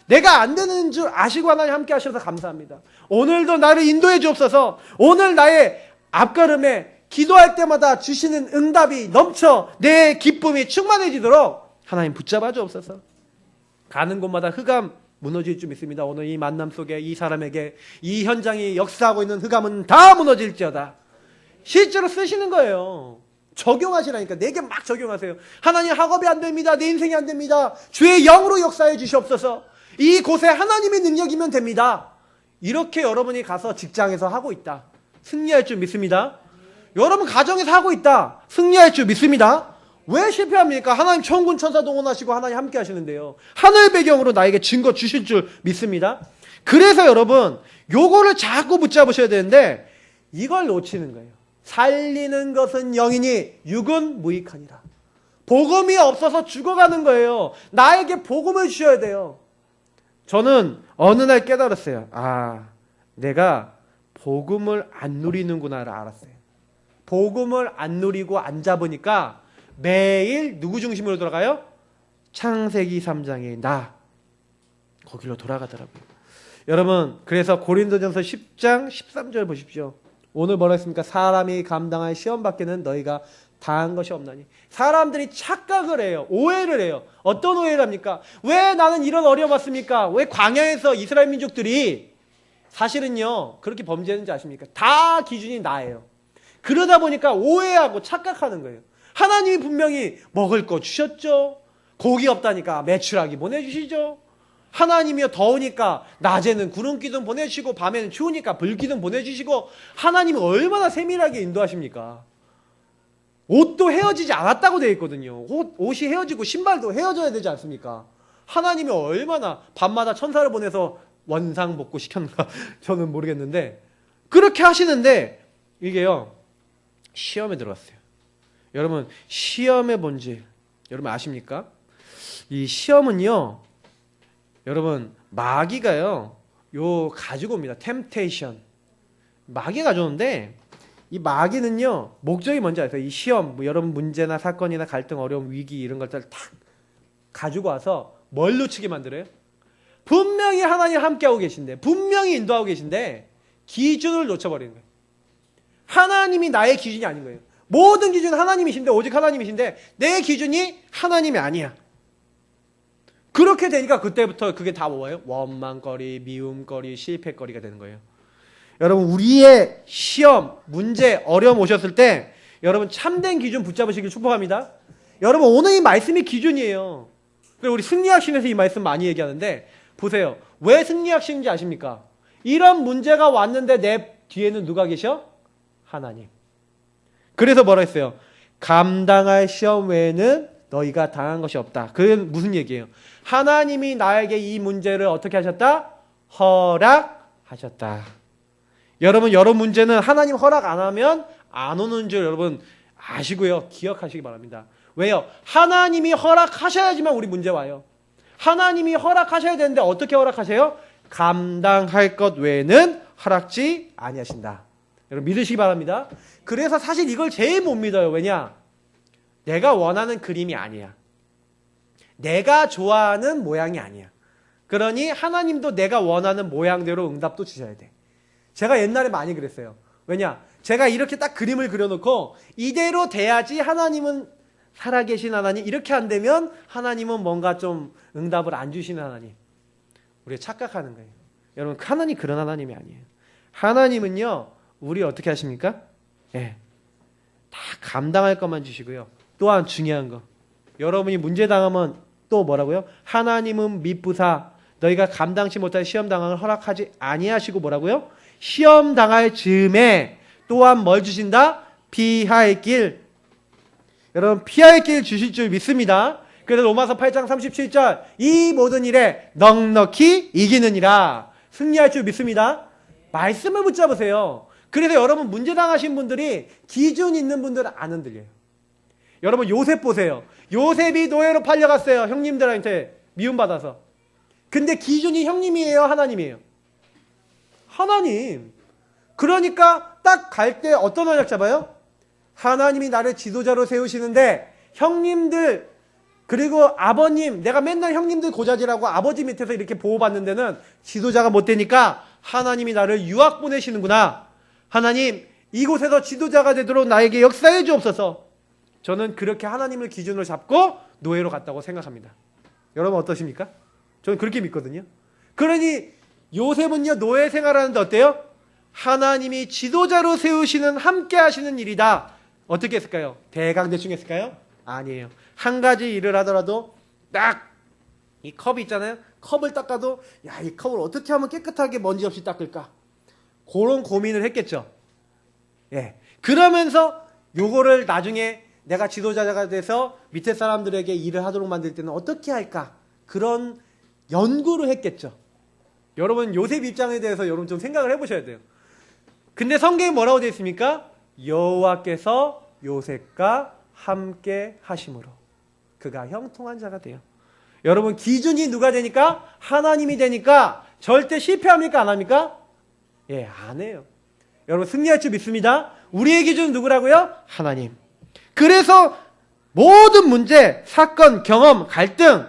내가 안 되는 줄 아시고 하나님 함께 하셔서 감사합니다. 오늘도 나를 인도해 주옵소서. 오늘 나의 앞걸음에 기도할 때마다 주시는 응답이 넘쳐 내 기쁨이 충만해지도록 하나님 붙잡아 주옵소서. 가는 곳마다 흑암 무너질 줄 믿습니다. 오늘 이 만남 속에 이 사람에게 이 현장이 역사하고 있는 흑암은 다 무너질지어다. 실제로 쓰시는 거예요. 적용하시라니까. 내게 막 적용하세요. 하나님 학업이 안 됩니다. 내 인생이 안 됩니다. 주의 영으로 역사해 주시옵소서. 이곳에 하나님의 능력이면 됩니다. 이렇게 여러분이 가서 직장에서 하고 있다. 승리할 줄 믿습니다. 여러분 가정에서 하고 있다. 승리할 줄 믿습니다. 왜 실패합니까? 하나님 천군 천사 동원하시고 하나님 함께 하시는데요. 하늘 배경으로 나에게 증거 주실 줄 믿습니다. 그래서 여러분 요거를 자꾸 붙잡으셔야 되는데 이걸 놓치는 거예요. 살리는 것은 영이니 육은 무익하니라. 복음이 없어서 죽어가는 거예요. 나에게 복음을 주셔야 돼요. 저는 어느 날 깨달았어요. 아, 내가 복음을 안 누리는구나를 알았어요. 복음을 안 누리고 안 잡으니까 매일 누구 중심으로 돌아가요? 창세기 3장의 나. 거기로 돌아가더라고요. 여러분 그래서 고린도전서 10장 13절 보십시오. 오늘 뭐라 했습니까? 사람이 감당할 시험 밖에는 너희가 당한 것이 없나니. 사람들이 착각을 해요. 오해를 해요. 어떤 오해를 합니까? 왜 나는 이런 어려움 왔습니까? 왜 광야에서 이스라엘 민족들이 사실은요 그렇게 범죄했는지 아십니까? 다 기준이 나예요. 그러다 보니까 오해하고 착각하는 거예요. 하나님이 분명히 먹을 거 주셨죠. 고기 없다니까 메추라기 보내주시죠. 하나님이요 더우니까 낮에는 구름 기둥 보내주시고 밤에는 추우니까 불 기둥 보내주시고 하나님은 얼마나 세밀하게 인도하십니까? 옷도 헤어지지 않았다고 되어 있거든요. 옷이 헤어지고 신발도 헤어져야 되지 않습니까? 하나님이 얼마나 밤마다 천사를 보내서 원상복구 시켰는가 저는 모르겠는데 그렇게 하시는데 이게요 시험에 들어갔어요. 여러분 시험의 본질 여러분 아십니까? 이 시험은요 여러분 마귀가요 요 가지고 옵니다. 템테이션 마귀가 가져오는데 이 마귀는요 목적이 뭔지 아세요? 이 시험 뭐 여러분 문제나 사건이나 갈등 어려움 위기 이런 것들을 탁 가지고 와서 뭘 놓치게 만들어요? 분명히 하나님 함께하고 계신데 분명히 인도하고 계신데 기준을 놓쳐버리는 거예요. 하나님이 나의 기준이 아닌 거예요. 모든 기준은 하나님이신데 오직 하나님이신데 내 기준이 하나님이 아니야. 그렇게 되니까 그때부터 그게 다 뭐예요? 원망거리, 미움거리, 실패거리가 되는 거예요. 여러분 우리의 시험, 문제, 어려움 오셨을 때 여러분 참된 기준 붙잡으시길 축복합니다. 여러분 오늘 이 말씀이 기준이에요. 그리고 우리 승리학신에서 이 말씀 많이 얘기하는데 보세요. 왜 승리학신인지 아십니까? 이런 문제가 왔는데 내 뒤에는 누가 계셔? 하나님. 그래서 뭐라 했어요? 감당할 시험 외에는 너희가 당한 것이 없다. 그게 무슨 얘기예요? 하나님이 나에게 이 문제를 어떻게 하셨다? 허락하셨다. 여러분 문제는 하나님 허락 안 하면 안 오는 줄 여러분 아시고요. 기억하시기 바랍니다. 왜요? 하나님이 허락하셔야지만 우리 문제 와요. 하나님이 허락하셔야 되는데 어떻게 허락하세요? 감당할 것 외에는 허락지 아니하신다. 여러분 믿으시기 바랍니다. 그래서 사실 이걸 제일 못 믿어요. 왜냐? 내가 원하는 그림이 아니야. 내가 좋아하는 모양이 아니야. 그러니 하나님도 내가 원하는 모양대로 응답도 주셔야 돼. 제가 옛날에 많이 그랬어요. 왜냐? 제가 이렇게 딱 그림을 그려놓고 이대로 돼야지 하나님은 살아계신 하나님, 이렇게 안 되면 하나님은 뭔가 좀 응답을 안 주시는 하나님. 우리가 착각하는 거예요. 여러분 하나님 그런 하나님이 아니에요. 하나님은요 우리 어떻게 하십니까? 예, 다 감당할 것만 주시고요. 또한 중요한 거 여러분이 문제 당하면 또 뭐라고요? 하나님은 미쁘사 너희가 감당치 못할 시험 당함을 허락하지 아니하시고 뭐라고요? 시험 당할 즈음에 또한 뭘 주신다? 피할 길. 여러분 피할 길 주실 줄 믿습니다. 그래서 로마서 8장 37절 이 모든 일에 넉넉히 이기느니라. 승리할 줄 믿습니다. 말씀을 붙잡으세요. 그래서 여러분 문제 당하신 분들이 기준 있는 분들은 안 흔들려요. 여러분 요셉 보세요. 요셉이 노예로 팔려갔어요. 형님들한테 미움받아서. 근데 기준이 형님이에요? 하나님이에요? 하나님. 그러니까 딱 갈 때 어떤 언약 잡아요? 하나님이 나를 지도자로 세우시는데 형님들 그리고 아버님 내가 맨날 형님들 고자질하고 아버지 밑에서 이렇게 보호받는 데는 지도자가 못 되니까 하나님이 나를 유학 보내시는구나. 하나님 이곳에서 지도자가 되도록 나에게 역사해 주옵소서. 저는 그렇게 하나님을 기준으로 잡고 노예로 갔다고 생각합니다. 여러분 어떠십니까? 저는 그렇게 믿거든요. 그러니 요셉은요 노예 생활하는데 어때요? 하나님이 지도자로 세우시는 함께 하시는 일이다. 어떻게 했을까요? 대강대충 했을까요? 아니에요. 한 가지 일을 하더라도 딱 이 컵이 있잖아요. 컵을 닦아도 야, 이 컵을 어떻게 하면 깨끗하게 먼지 없이 닦을까? 그런 고민을 했겠죠. 예. 그러면서 요거를 나중에 내가 지도자가 돼서 밑에 사람들에게 일을 하도록 만들 때는 어떻게 할까? 그런 연구를 했겠죠. 여러분 요셉 입장에 대해서 여러분 좀 생각을 해보셔야 돼요. 근데 성경에 뭐라고 되어 있습니까? 여호와께서 요셉과 함께 하심으로 그가 형통한 자가 돼요. 여러분 기준이 누가 되니까? 하나님이 되니까 절대 실패합니까? 안 합니까? 예, 안 해요. 여러분 승리할 줄 믿습니다. 우리의 기준은 누구라고요? 하나님. 그래서 모든 문제, 사건, 경험, 갈등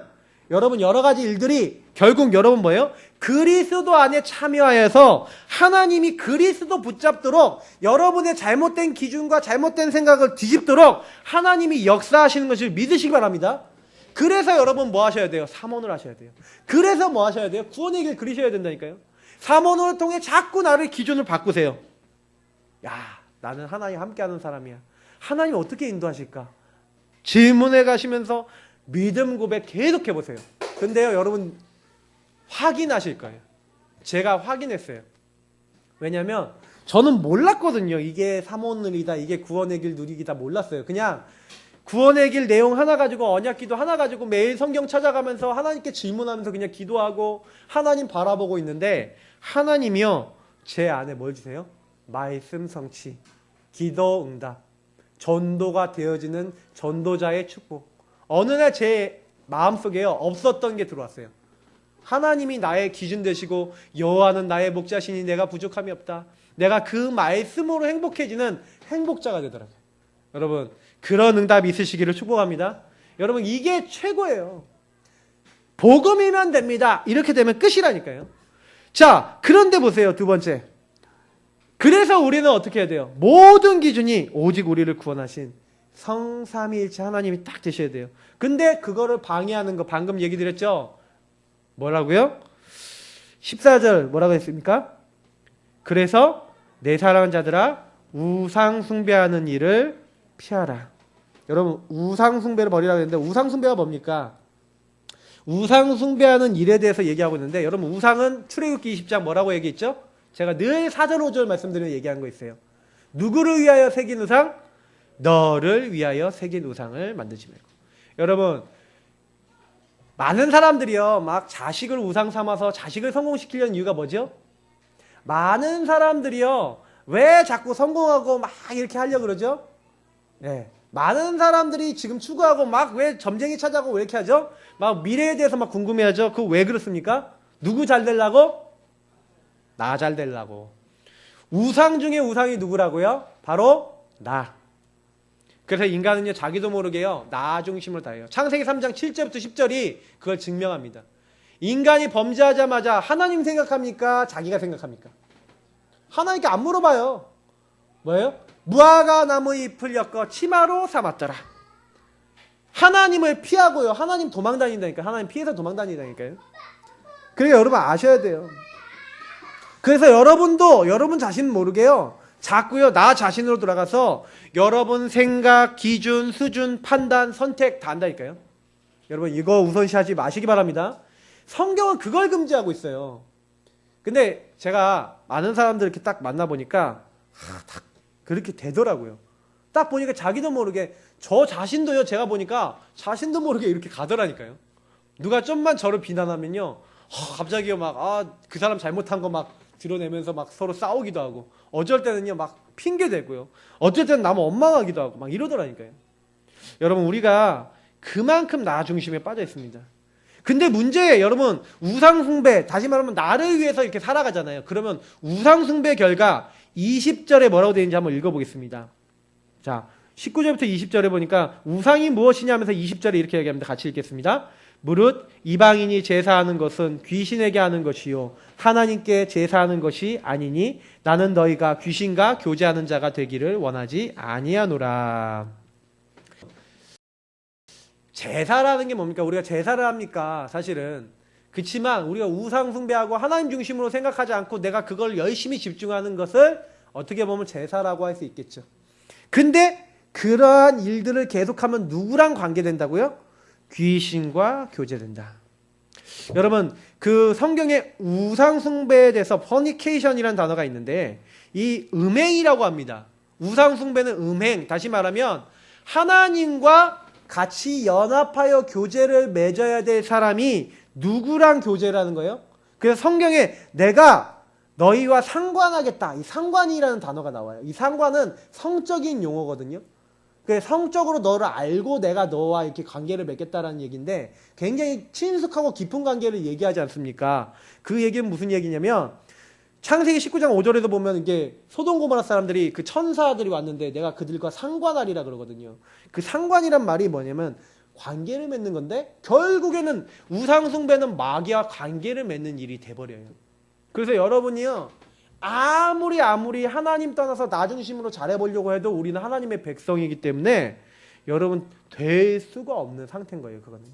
여러분 여러 가지 일들이 결국 여러분 뭐예요? 그리스도 안에 참여하여서 하나님이 그리스도 붙잡도록 여러분의 잘못된 기준과 잘못된 생각을 뒤집도록 하나님이 역사하시는 것을 믿으시기 바랍니다. 그래서 여러분 뭐 하셔야 돼요? 삼원을 하셔야 돼요. 그래서 뭐 하셔야 돼요? 구원의 길 그리셔야 된다니까요. 삼원을 통해 자꾸 나를 기준을 바꾸세요. 야, 나는 하나님 함께하는 사람이야. 하나님 어떻게 인도하실까? 질문해 가시면서 믿음 고백 계속 해보세요. 근데요 여러분 확인하실 거예요. 제가 확인했어요. 왜냐면 저는 몰랐거든요. 이게 삼원누리다, 이게 구원의 길 누리기다 몰랐어요. 그냥 구원의 길 내용 하나 가지고, 언약기도 하나 가지고 매일 성경 찾아가면서 하나님께 질문하면서 그냥 기도하고 하나님 바라보고 있는데, 하나님이요 제 안에 뭘 주세요? 말씀 성취, 기도 응답, 전도가 되어지는 전도자의 축복. 어느 날 제 마음속에요 없었던 게 들어왔어요. 하나님이 나의 기준 되시고 여호와는 나의 목자시니 내가 부족함이 없다. 내가 그 말씀으로 행복해지는 행복자가 되더라고요. 여러분, 그런 응답이 있으시기를 축복합니다. 여러분, 이게 최고예요. 복음이면 됩니다. 이렇게 되면 끝이라니까요. 자, 그런데 보세요. 두 번째. 그래서 우리는 어떻게 해야 돼요? 모든 기준이 오직 우리를 구원하신 성삼위일체 하나님이 딱 되셔야 돼요. 근데 그거를 방해하는 거 방금 얘기 드렸죠? 뭐라고요? 14절 뭐라고 했습니까? 그래서 내 사랑하는 자들아 우상 숭배하는 일을 피하라. 여러분, 우상 숭배를 버리라고 했는데 우상 숭배가 뭡니까? 우상 숭배하는 일에 대해서 얘기하고 있는데, 여러분, 우상은 출애굽기 20장 뭐라고 얘기했죠? 제가 늘 4절 5절 말씀드리면 얘기한 거 있어요. 누구를 위하여 새긴 우상? 너를 위하여 새긴 우상을 만들지 말고. 여러분, 많은 사람들이요 막 자식을 우상 삼아서 자식을 성공시키려는 이유가 뭐죠? 많은 사람들이요 왜 자꾸 성공하고 막 이렇게 하려고 그러죠? 네. 많은 사람들이 지금 추구하고 막 왜 점쟁이 찾아고 왜 이렇게 하죠? 막 미래에 대해서 막 궁금해하죠. 그거 왜 그렇습니까? 누구 잘 되려고? 나 잘 되려고. 우상 중에 우상이 누구라고요? 바로 나. 그래서 인간은요 자기도 모르게요 나 중심으로 다해요. 창세기 3장 7절부터 10절이 그걸 증명합니다. 인간이 범죄하자마자 하나님 생각합니까? 자기가 생각합니까? 하나님께 안 물어봐요. 뭐예요? 무화과 나무 잎을 엮어 치마로 삼았더라. 하나님을 피하고요. 하나님 도망 다닌다니까. 하나님 피해서 도망 다니다니까요. 그러니까 여러분 아셔야 돼요. 그래서 여러분도 여러분 자신 모르게요 자꾸요 나 자신으로 돌아가서 여러분 생각, 기준, 수준, 판단, 선택 다 한다니까요. 여러분 이거 우선시하지 마시기 바랍니다. 성경은 그걸 금지하고 있어요. 근데 제가 많은 사람들 이렇게 딱 만나보니까 딱 그렇게 되더라고요. 딱 보니까 자기도 모르게 저 자신도요 제가 보니까 자신도 모르게 이렇게 가더라니까요. 누가 좀만 저를 비난하면요 갑자기요 막 그 사람 잘못한 거 막 드러내면서 막 서로 싸우기도 하고, 어쩔 때는요 막 핑계 대고요, 어쩔 때는 남 원망하기도 하고 막 이러더라니까요. 여러분, 우리가 그만큼 나 중심에 빠져 있습니다. 근데 문제예요. 여러분, 우상숭배, 다시 말하면 나를 위해서 이렇게 살아가잖아요. 그러면 우상숭배 결과 20절에 뭐라고 되어 있는지 한번 읽어보겠습니다. 자, 19절부터 20절에 보니까 우상이 무엇이냐 하면서 20절에 이렇게 얘기합니다. 같이 읽겠습니다. 무릇 이방인이 제사하는 것은 귀신에게 하는 것이요 하나님께 제사하는 것이 아니니 나는 너희가 귀신과 교제하는 자가 되기를 원하지 아니하노라. 제사라는 게 뭡니까? 우리가 제사를 합니까? 사실은. 그렇지만 우리가 우상 숭배하고 하나님 중심으로 생각하지 않고 내가 그걸 열심히 집중하는 것을 어떻게 보면 제사라고 할 수 있겠죠. 근데 그러한 일들을 계속하면 누구랑 관계된다고요? 귀신과 교제된다. 여러분, 그 성경에 우상 숭배에 대해서 fornication이라는 단어가 있는데 이 음행이라고 합니다. 우상 숭배는 음행, 다시 말하면 하나님과 같이 연합하여 교제를 맺어야 될 사람이 누구랑 교제라는 거예요? 그래서 성경에 내가 너희와 상관하겠다, 이 상관이라는 단어가 나와요. 이 상관은 성적인 용어거든요. 그래서 성적으로 너를 알고 내가 너와 이렇게 관계를 맺겠다라는 얘기인데 굉장히 친숙하고 깊은 관계를 얘기하지 않습니까? 그 얘기는 무슨 얘기냐면 창세기 19장 5절에도 보면 이게 소돔 고모라 사람들이 그 천사들이 왔는데 내가 그들과 상관하리라 그러거든요. 그 상관이란 말이 뭐냐면 관계를 맺는 건데 결국에는 우상숭배는 마귀와 관계를 맺는 일이 돼버려요. 그래서 여러분이요 아무리 하나님 떠나서 나 중심으로 잘해보려고 해도 우리는 하나님의 백성이기 때문에 여러분 될 수가 없는 상태인 거예요. 그거는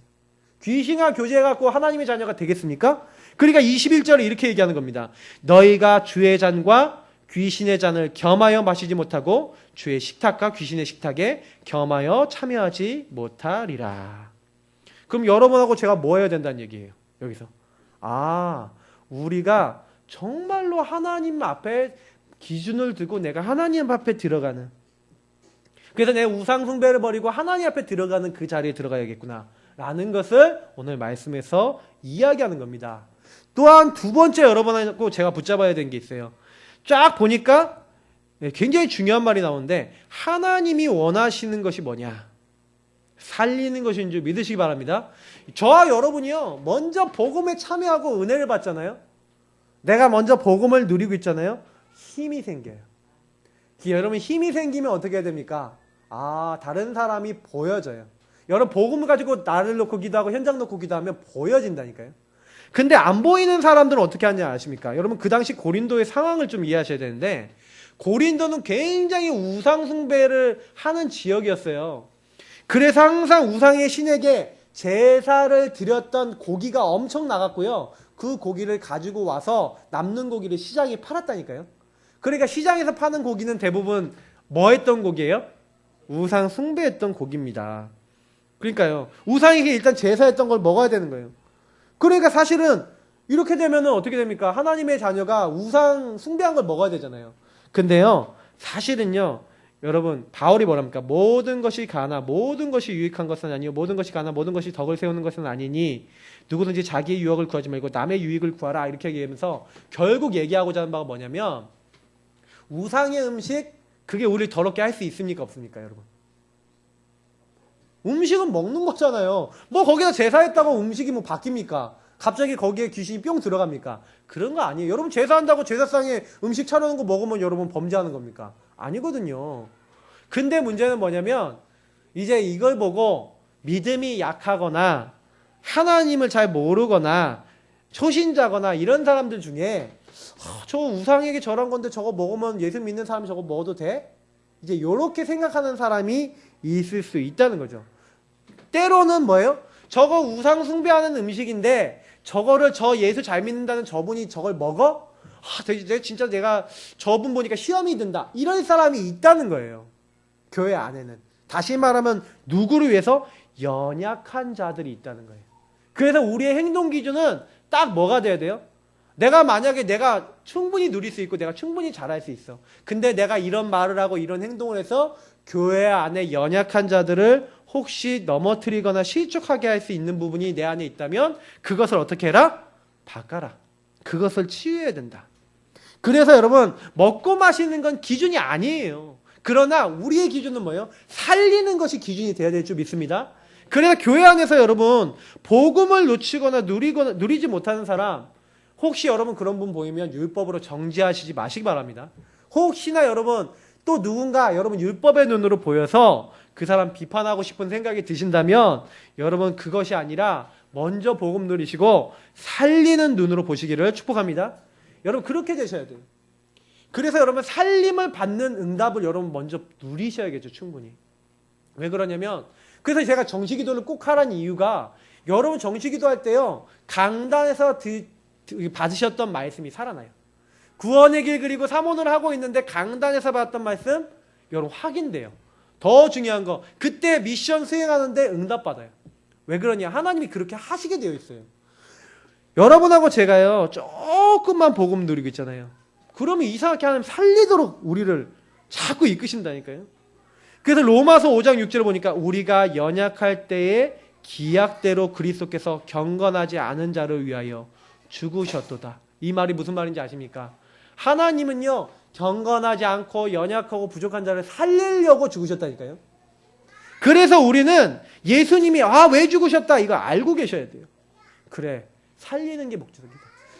귀신과 교제해갖고 하나님의 자녀가 되겠습니까? 그러니까 21절에 이렇게 얘기하는 겁니다. 너희가 주의 잔과 귀신의 잔을 겸하여 마시지 못하고 주의 식탁과 귀신의 식탁에 겸하여 참여하지 못하리라. 그럼 여러분하고 제가 뭐 해야 된다는 얘기예요? 여기서 아, 우리가 정말로 하나님 앞에 기준을 두고 내가 하나님 앞에 들어가는, 그래서 내 우상 숭배를 버리고 하나님 앞에 들어가는 그 자리에 들어가야겠구나 라는 것을 오늘 말씀에서 이야기하는 겁니다. 또한 두 번째 여러분하고 제가 붙잡아야 되는 게 있어요. 쫙 보니까 굉장히 중요한 말이 나오는데, 하나님이 원하시는 것이 뭐냐? 살리는 것인 줄 믿으시기 바랍니다. 저와 여러분이요, 먼저 복음에 참여하고 은혜를 받잖아요. 내가 먼저 복음을 누리고 있잖아요. 힘이 생겨요. 여러분, 힘이 생기면 어떻게 해야 됩니까? 아, 다른 사람이 보여져요. 여러분, 복음을 가지고 나를 놓고 기도하고 현장 놓고 기도하면 보여진다니까요. 근데 안 보이는 사람들은 어떻게 하는지 아십니까? 여러분, 그 당시 고린도의 상황을 좀 이해하셔야 되는데, 고린도는 굉장히 우상 숭배를 하는 지역이었어요. 그래서 항상 우상의 신에게 제사를 드렸던 고기가 엄청 나갔고요. 그 고기를 가지고 와서 남는 고기를 시장에 팔았다니까요. 그러니까 시장에서 파는 고기는 대부분 뭐 했던 고기예요? 우상 숭배했던 고기입니다. 그러니까요, 우상에게 일단 제사했던 걸 먹어야 되는 거예요. 그러니까 사실은 이렇게 되면 어떻게 됩니까? 하나님의 자녀가 우상 숭배한 걸 먹어야 되잖아요. 근데요, 사실은요, 여러분, 바울이 뭐랍니까? 모든 것이 가나 모든 것이 유익한 것은 아니요, 모든 것이 가나 모든 것이 덕을 세우는 것은 아니니 누구든지 자기의 유익을 구하지 말고 남의 유익을 구하라, 이렇게 얘기하면서 결국 얘기하고자 하는 바가 뭐냐면, 우상의 음식, 그게 우리를 더럽게 할 수 있습니까? 없습니까? 여러분, 음식은 먹는 거잖아요. 뭐 거기다 제사했다고 음식이 뭐 바뀝니까? 갑자기 거기에 귀신이 뿅 들어갑니까? 그런 거 아니에요. 여러분, 제사한다고 제사상에 음식 차려놓은 거 먹으면 여러분 범죄하는 겁니까? 아니거든요. 근데 문제는 뭐냐면, 이제 이걸 보고 믿음이 약하거나 하나님을 잘 모르거나 초신자거나 이런 사람들 중에 저 우상에게 저런 건데 저거 먹으면 예수 믿는 사람이 저거 먹어도 돼? 이제 이렇게 생각하는 사람이 있을 수 있다는 거죠. 때로는 뭐예요? 저거 우상 숭배하는 음식인데 저거를 저 예수 잘 믿는다는 저분이 저걸 먹어? 진짜 내가 저분 보니까 시험이 든다, 이런 사람이 있다는 거예요. 교회 안에는. 다시 말하면 누구를 위해서? 연약한 자들이 있다는 거예요. 그래서 우리의 행동 기준은 딱 뭐가 돼야 돼요? 만약에 내가 충분히 누릴 수 있고 내가 충분히 잘할 수 있어. 근데 내가 이런 말을 하고 이런 행동을 해서 교회 안에 연약한 자들을 혹시 넘어뜨리거나 실족하게 할 수 있는 부분이 내 안에 있다면 그것을 어떻게 해라? 바꿔라. 그것을 치유해야 된다. 그래서 여러분, 먹고 마시는 건 기준이 아니에요. 그러나 우리의 기준은 뭐예요? 살리는 것이 기준이 되어야 될 줄 믿습니다. 그래서 교회 안에서 여러분, 복음을 놓치거나 누리지 못하는 사람, 혹시 여러분 그런 분 보이면 율법으로 정죄하시지 마시기 바랍니다. 혹시나 여러분 또 누군가 여러분 율법의 눈으로 보여서 그 사람 비판하고 싶은 생각이 드신다면, 여러분 그것이 아니라 먼저 복음 누리시고 살리는 눈으로 보시기를 축복합니다. 여러분 그렇게 되셔야 돼요. 그래서 여러분 살림을 받는 응답을 여러분 먼저 누리셔야겠죠. 충분히. 왜 그러냐면, 그래서 제가 정시기도를 꼭 하라는 이유가, 여러분 정시기도 할 때요, 강단에서 받으셨던 말씀이 살아나요. 구원의 길 그리고 사모를 하고 있는데 강단에서 받았던 말씀 여러분 확인돼요. 더 중요한 거, 그때 미션 수행하는데 응답받아요. 왜 그러냐? 하나님이 그렇게 하시게 되어 있어요. 여러분하고 제가요, 조금만 복음 누리고 있잖아요. 그러면 이상하게 하나님 살리도록 우리를 자꾸 이끄신다니까요. 그래서 로마서 5장 6절을 보니까 우리가 연약할 때에 기약대로 그리스도께서 경건하지 않은 자를 위하여 죽으셨도다. 이 말이 무슨 말인지 아십니까? 하나님은요, 경건하지 않고 연약하고 부족한 자를 살리려고 죽으셨다니까요. 그래서 우리는 예수님이 왜 죽으셨다 이거 알고 계셔야 돼요. 그래, 살리는 게 목적이다.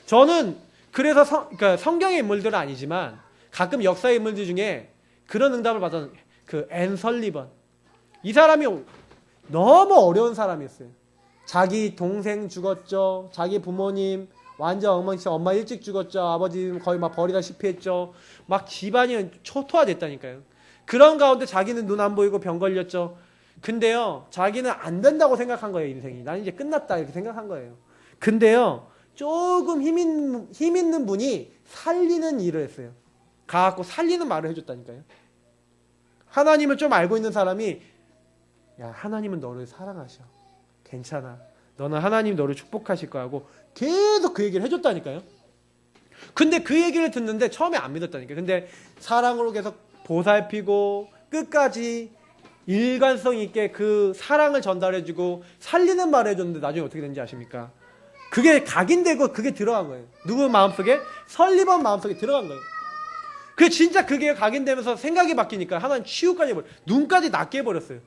저는 그래서 그러니까 성경의 인물들은 아니지만 가끔 역사의 인물들 중에 그런 응답을 받은 앤 설리번, 이 사람이 너무 어려운 사람이었어요. 자기 동생 죽었죠. 자기 부모님 완전 엉망진창, 엄마 일찍 죽었죠. 아버지 거의 막 버리다시피 했죠. 막 집안이 초토화됐다니까요. 그런 가운데 자기는 눈 안 보이고 병 걸렸죠. 근데요, 자기는 안 된다고 생각한 거예요. 인생이. 난 이제 끝났다 이렇게 생각한 거예요. 근데요, 조금 힘 있는 분이 살리는 일을 했어요. 가갖고 살리는 말을 해줬다니까요. 하나님을 좀 알고 있는 사람이, 야, 하나님은 너를 사랑하셔. 괜찮아. 너는 하나님 너를 축복하실 거야 하고 계속 그 얘기를 해줬다니까요. 근데 그 얘기를 듣는데 처음에 안 믿었다니까요. 근데 사랑으로 계속 보살피고 끝까지 일관성 있게 그 사랑을 전달해주고 살리는 말을 해줬는데 나중에 어떻게 된지 아십니까? 그게 각인되고 그게 들어간 거예요. 누구 마음속에? 설리번 마음속에 들어간 거예요. 그 진짜 그게 각인되면서 생각이 바뀌니까 하나님 치유까지 해버려. 눈까지 낫게 해버렸어요.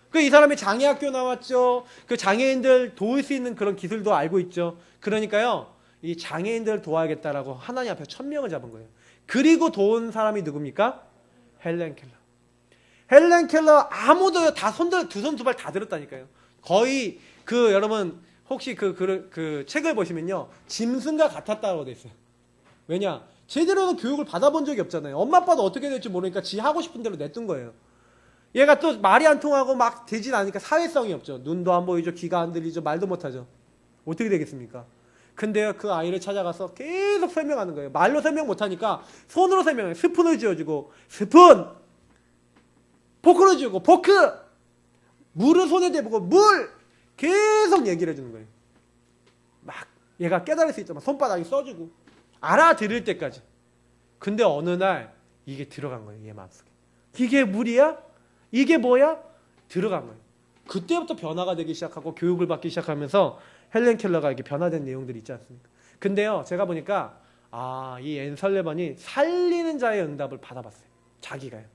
그 이 사람이 장애학교 나왔죠. 그 장애인들 도울 수 있는 그런 기술도 알고 있죠. 그러니까요, 이 장애인들을 도와야겠다라고 하나님 앞에 1000명을 잡은 거예요. 그리고 도운 사람이 누굽니까? 헬렌 켈러. 헬렌 켈러 아무도 다 손들 두 손 두 발 다 들었다니까요. 거의 그 여러분 혹시 그 책을 보시면요, 짐승과 같았다고 돼 있어요. 왜냐? 제대로 교육을 받아본 적이 없잖아요. 엄마 아빠도 어떻게 될지 모르니까 지 하고 싶은 대로 냈던 거예요. 얘가 또 말이 안 통하고 막 되진 않으니까 사회성이 없죠. 눈도 안 보이죠, 귀가 안 들리죠, 말도 못하죠. 어떻게 되겠습니까? 근데요, 그 아이를 찾아가서 계속 설명하는 거예요. 말로 설명 못하니까 손으로 설명해요. 스푼을 쥐어주고 스푼, 포크를 쥐고 포크, 물을 손에 대보고 물, 계속 얘기를 해주는 거예요. 막 얘가 깨달을 수 있죠. 손바닥에 써주고 알아들을 때까지. 근데 어느 날 이게 들어간 거예요. 얘 마음속에. 이게 물이야? 이게 뭐야? 들어간 거예요. 그때부터 변화가 되기 시작하고 교육을 받기 시작하면서 헬렌 켈러가 이렇게 변화된 내용들이 있지 않습니까? 근데요, 제가 보니까 이 앤 설레번이 살리는 자의 응답을 받아봤어요. 자기가요.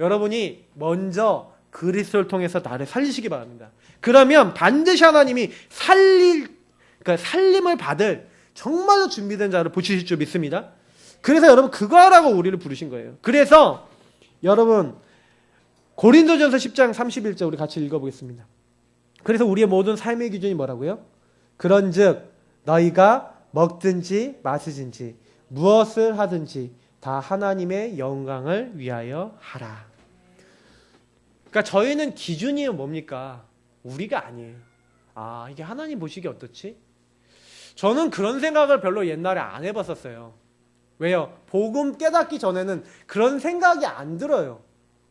여러분이 먼저 그리스도를 통해서 나를 살리시기 바랍니다. 그러면 반드시 하나님이 그러니까 살림을 받을 정말로 준비된 자를 보시실 줄 믿습니다. 그래서 여러분 그거 하라고 우리를 부르신 거예요. 그래서 여러분 고린도전서 10장 31절 우리 같이 읽어보겠습니다. 그래서 우리의 모든 삶의 기준이 뭐라고요? 그런즉 너희가 먹든지 마시든지 무엇을 하든지 다 하나님의 영광을 위하여 하라. 그러니까 저희는 기준이 뭡니까? 우리가 아니에요. 이게 하나님 보시기에 어떻지? 저는 그런 생각을 별로 옛날에 안 해봤었어요. 왜요? 복음 깨닫기 전에는 그런 생각이 안 들어요.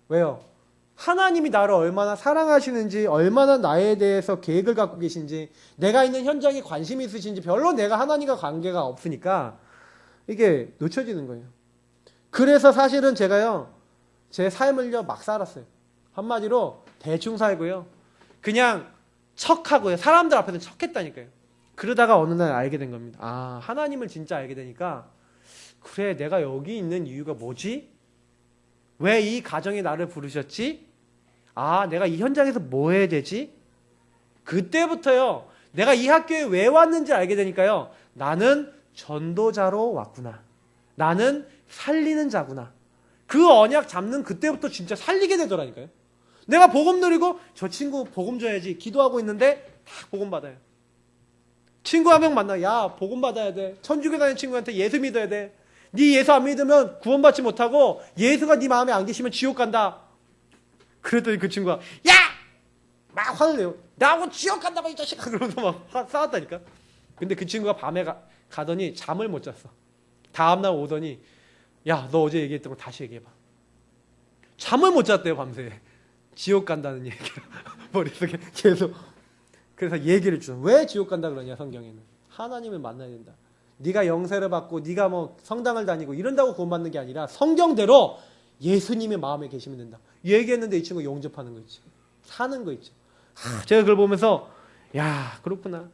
왜요? 하나님이 나를 얼마나 사랑하시는지, 얼마나 나에 대해서 계획을 갖고 계신지, 내가 있는 현장에 관심이 있으신지 별로 내가 하나님과 관계가 없으니까 이게 놓쳐지는 거예요. 그래서 사실은 제가요, 제 삶을요 막 살았어요. 한마디로 대충 살고요, 그냥 척하고요, 사람들 앞에서 척했다니까요. 그러다가 어느 날 알게 된 겁니다. 하나님을 진짜 알게 되니까, 그래, 내가 여기 있는 이유가 뭐지? 왜 이 가정이 나를 부르셨지? 내가 이 현장에서 뭐 해야 되지? 그때부터요, 내가 이 학교에 왜 왔는지 알게 되니까요, 나는 전도자로 왔구나. 나는 살리는 자구나. 그 언약 잡는 그때부터 진짜 살리게 되더라니까요. 내가 복음 누리고 저 친구 복음 줘야지 기도하고 있는데 다 복음 받아요. 친구 한 명 만나, 야 복음 받아야 돼. 천주교 다니는 친구한테 예수 믿어야 돼. 네 예수 안 믿으면 구원받지 못하고 예수가 네 마음에 안 계시면 지옥 간다. 그랬더니 그 친구가 야! 막 화를 내요. 나하고 지옥 간다고 이 자식아. 그러면서 막 싸웠다니까. 근데 그 친구가 밤에 가더니 잠을 못 잤어. 다음날 오더니 야, 너 어제 얘기했던 거 다시 얘기해봐. 잠을 못 잤대요, 밤새. 지옥 간다는 얘기를 머릿속에 계속. 그래서 얘기를 주죠. 왜 지옥 간다 그러냐, 성경에는. 하나님을 만나야 된다. 네가 영세를 받고 네가 뭐 성당을 다니고 이런다고 구원받는 게 아니라 성경대로 예수님의 마음에 계시면 된다. 얘기했는데 이 친구 용접하는 거 있죠. 사는 거 있죠. 제가 그걸 보면서 야, 그렇구나.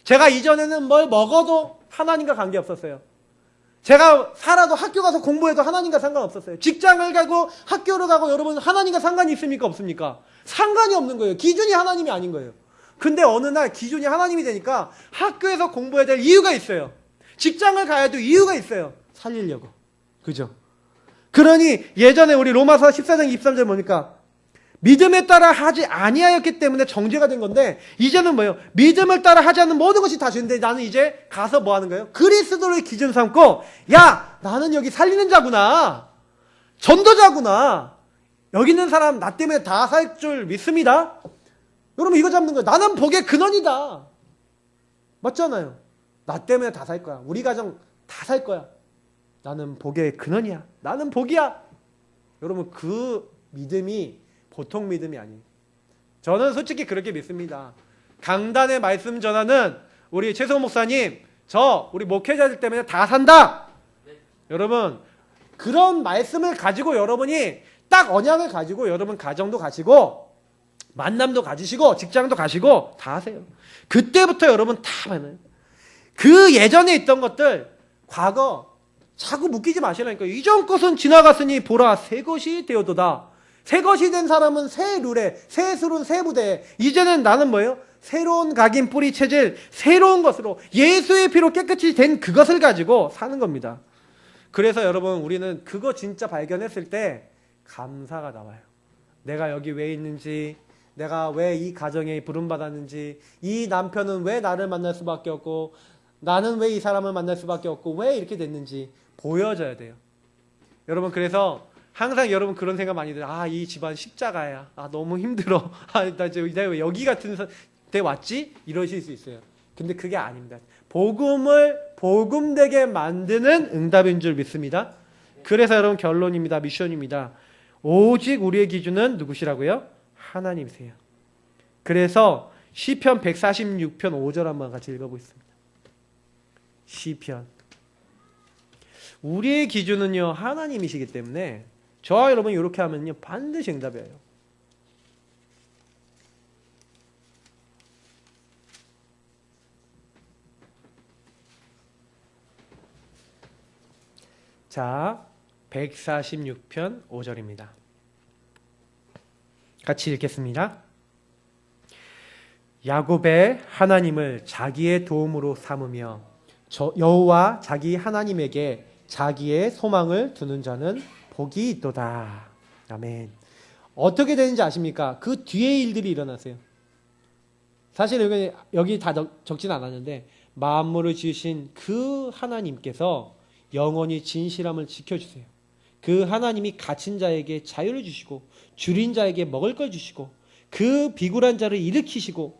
제가 이전에는 뭘 먹어도 하나님과 관계없었어요. 제가 살아도 학교 가서 공부해도 하나님과 상관없었어요. 직장을 가고 학교를 가고 여러분 하나님과 상관이 있습니까? 없습니까? 상관이 없는 거예요. 기준이 하나님이 아닌 거예요. 근데 어느 날 기준이 하나님이 되니까 학교에서 공부해야 될 이유가 있어요. 직장을 가야 될 이유가 있어요. 살리려고. 그죠? 그러니 예전에 우리 로마서 14장 23절 뭡니까? 믿음에 따라 하지 아니하였기 때문에 정죄가 된 건데, 이제는 뭐예요? 믿음을 따라 하지 않는 모든 것이 다 죄인데 나는 이제 가서 뭐 하는 거예요? 그리스도를 기준 삼고, 야, 나는 여기 살리는 자구나. 전도자구나. 여기 있는 사람 나 때문에 다 살 줄 믿습니다. 여러분 이거 잡는 거예요. 나는 복의 근원이다. 맞잖아요. 나 때문에 다 살 거야. 우리 가정 다 살 거야. 나는 복의 근원이야. 나는 복이야. 여러분 그 믿음이 보통 믿음이 아니에요. 저는 솔직히 그렇게 믿습니다. 강단의 말씀 전하는 우리 최성호 목사님, 우리 목회자들 때문에 다 산다. 여러분, 그런 말씀을 가지고 여러분이 딱 언약을 가지고 여러분 가정도 가시고 만남도 가지시고 직장도 가시고 다 하세요. 그때부터 여러분 다 많아요. 그 예전에 있던 것들, 과거 자꾸 묶이지 마시라니까. 이전 것은 지나갔으니 보라, 새 것이 되어도다. 새 것이 된 사람은 새 룰에, 새 술은 새 부대에. 이제는 나는 뭐예요? 새로운 각인 뿌리 체질, 새로운 것으로 예수의 피로 깨끗이 된 그것을 가지고 사는 겁니다. 그래서 여러분, 우리는 그거 진짜 발견했을 때 감사가 나와요. 내가 여기 왜 있는지, 내가 왜 이 가정에 부름받았는지, 이 남편은 왜 나를 만날 수밖에 없고, 나는 왜 이 사람을 만날 수밖에 없고, 왜 이렇게 됐는지 보여져야 돼요. 여러분, 그래서 항상 여러분 그런 생각 많이 들어요. 아, 이 집안 십자가야. 아, 너무 힘들어. 아, 내가 왜 여기 같은 데 왔지? 이러실 수 있어요. 근데 그게 아닙니다. 복음을 복음되게 만드는 응답인 줄 믿습니다. 그래서 여러분 결론입니다. 미션입니다. 오직 우리의 기준은 누구시라고요? 하나님이세요. 그래서 시편 146편 5절 한번 같이 읽어보겠습니다. 시편. 우리의 기준은요, 하나님이시기 때문에 저와 여러분 이렇게 하면요, 반드시 응답이에요. 자, 146편 5절입니다. 같이 읽겠습니다. 야곱의 하나님을 자기의 도움으로 삼으며 여호와 자기 하나님에게 자기의 소망을 두는 자는 복이 있도다. 아멘. 어떻게 되는지 아십니까? 그 뒤에 일들이 일어나세요. 사실 여기 다 적진 않았는데 만물을 지으신 그 하나님께서 영원히 진실함을 지켜주세요. 그 하나님이 갇힌 자에게 자유를 주시고 줄인 자에게 먹을 걸 주시고 그 비굴한 자를 일으키시고,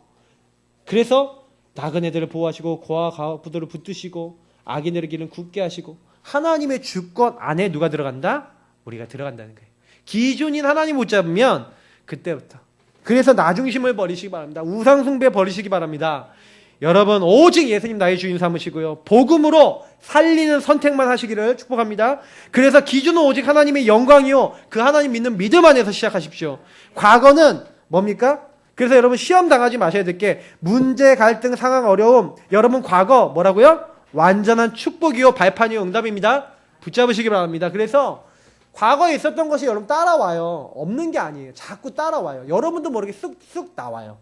그래서 나그네들을 보호하시고 고아 가부들을 붙드시고 악인들의 길은 굳게 하시고, 하나님의 주권 안에 누가 들어간다? 우리가 들어간다는 거예요. 기준인 하나님 못 잡으면 그때부터. 그래서 나중심을 버리시기 바랍니다. 우상숭배 버리시기 바랍니다. 여러분, 오직 예수님 나의 주인 삼으시고요, 복음으로 살리는 선택만 하시기를 축복합니다. 그래서 기준은 오직 하나님의 영광이요, 그 하나님 믿는 믿음 안에서 시작하십시오. 과거는 뭡니까? 그래서 여러분 시험 당하지 마셔야 될 게, 문제, 갈등, 상황, 어려움, 여러분 과거 뭐라고요? 완전한 축복이요 발판이요 응답입니다. 붙잡으시기 바랍니다. 그래서 과거에 있었던 것이 여러분 따라와요. 없는 게 아니에요. 자꾸 따라와요. 여러분도 모르게 쑥쑥 나와요.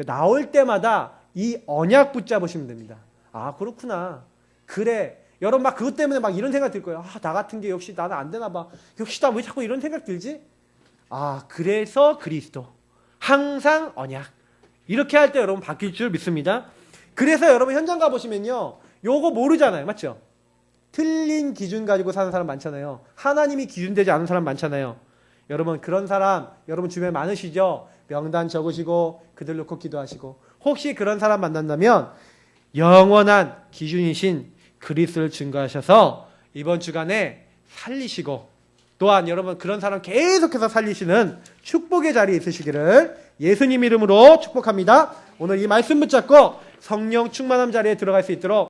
나올 때마다 이 언약 붙잡으시면 됩니다. 아, 그렇구나. 그래. 여러분 막 그것 때문에 막 이런 생각 들 거예요. 아, 나 같은 게 역시 나는 안 되나 봐. 역시 나 왜 자꾸 이런 생각 들지? 아, 그래서 그리스도. 항상 언약. 이렇게 할 때 여러분 바뀔 줄 믿습니다. 그래서 여러분 현장 가보시면요, 요거 모르잖아요. 맞죠? 틀린 기준 가지고 사는 사람 많잖아요. 하나님이 기준되지 않은 사람 많잖아요. 여러분 그런 사람 여러분 주변에 많으시죠? 명단 적으시고 그들 놓고 기도하시고, 혹시 그런 사람 만난다면 영원한 기준이신 그리스도를 증거하셔서 이번 주간에 살리시고, 또한 여러분 그런 사람 계속해서 살리시는 축복의 자리에 있으시기를 예수님 이름으로 축복합니다. 오늘 이 말씀 붙잡고 성령 충만함 자리에 들어갈 수 있도록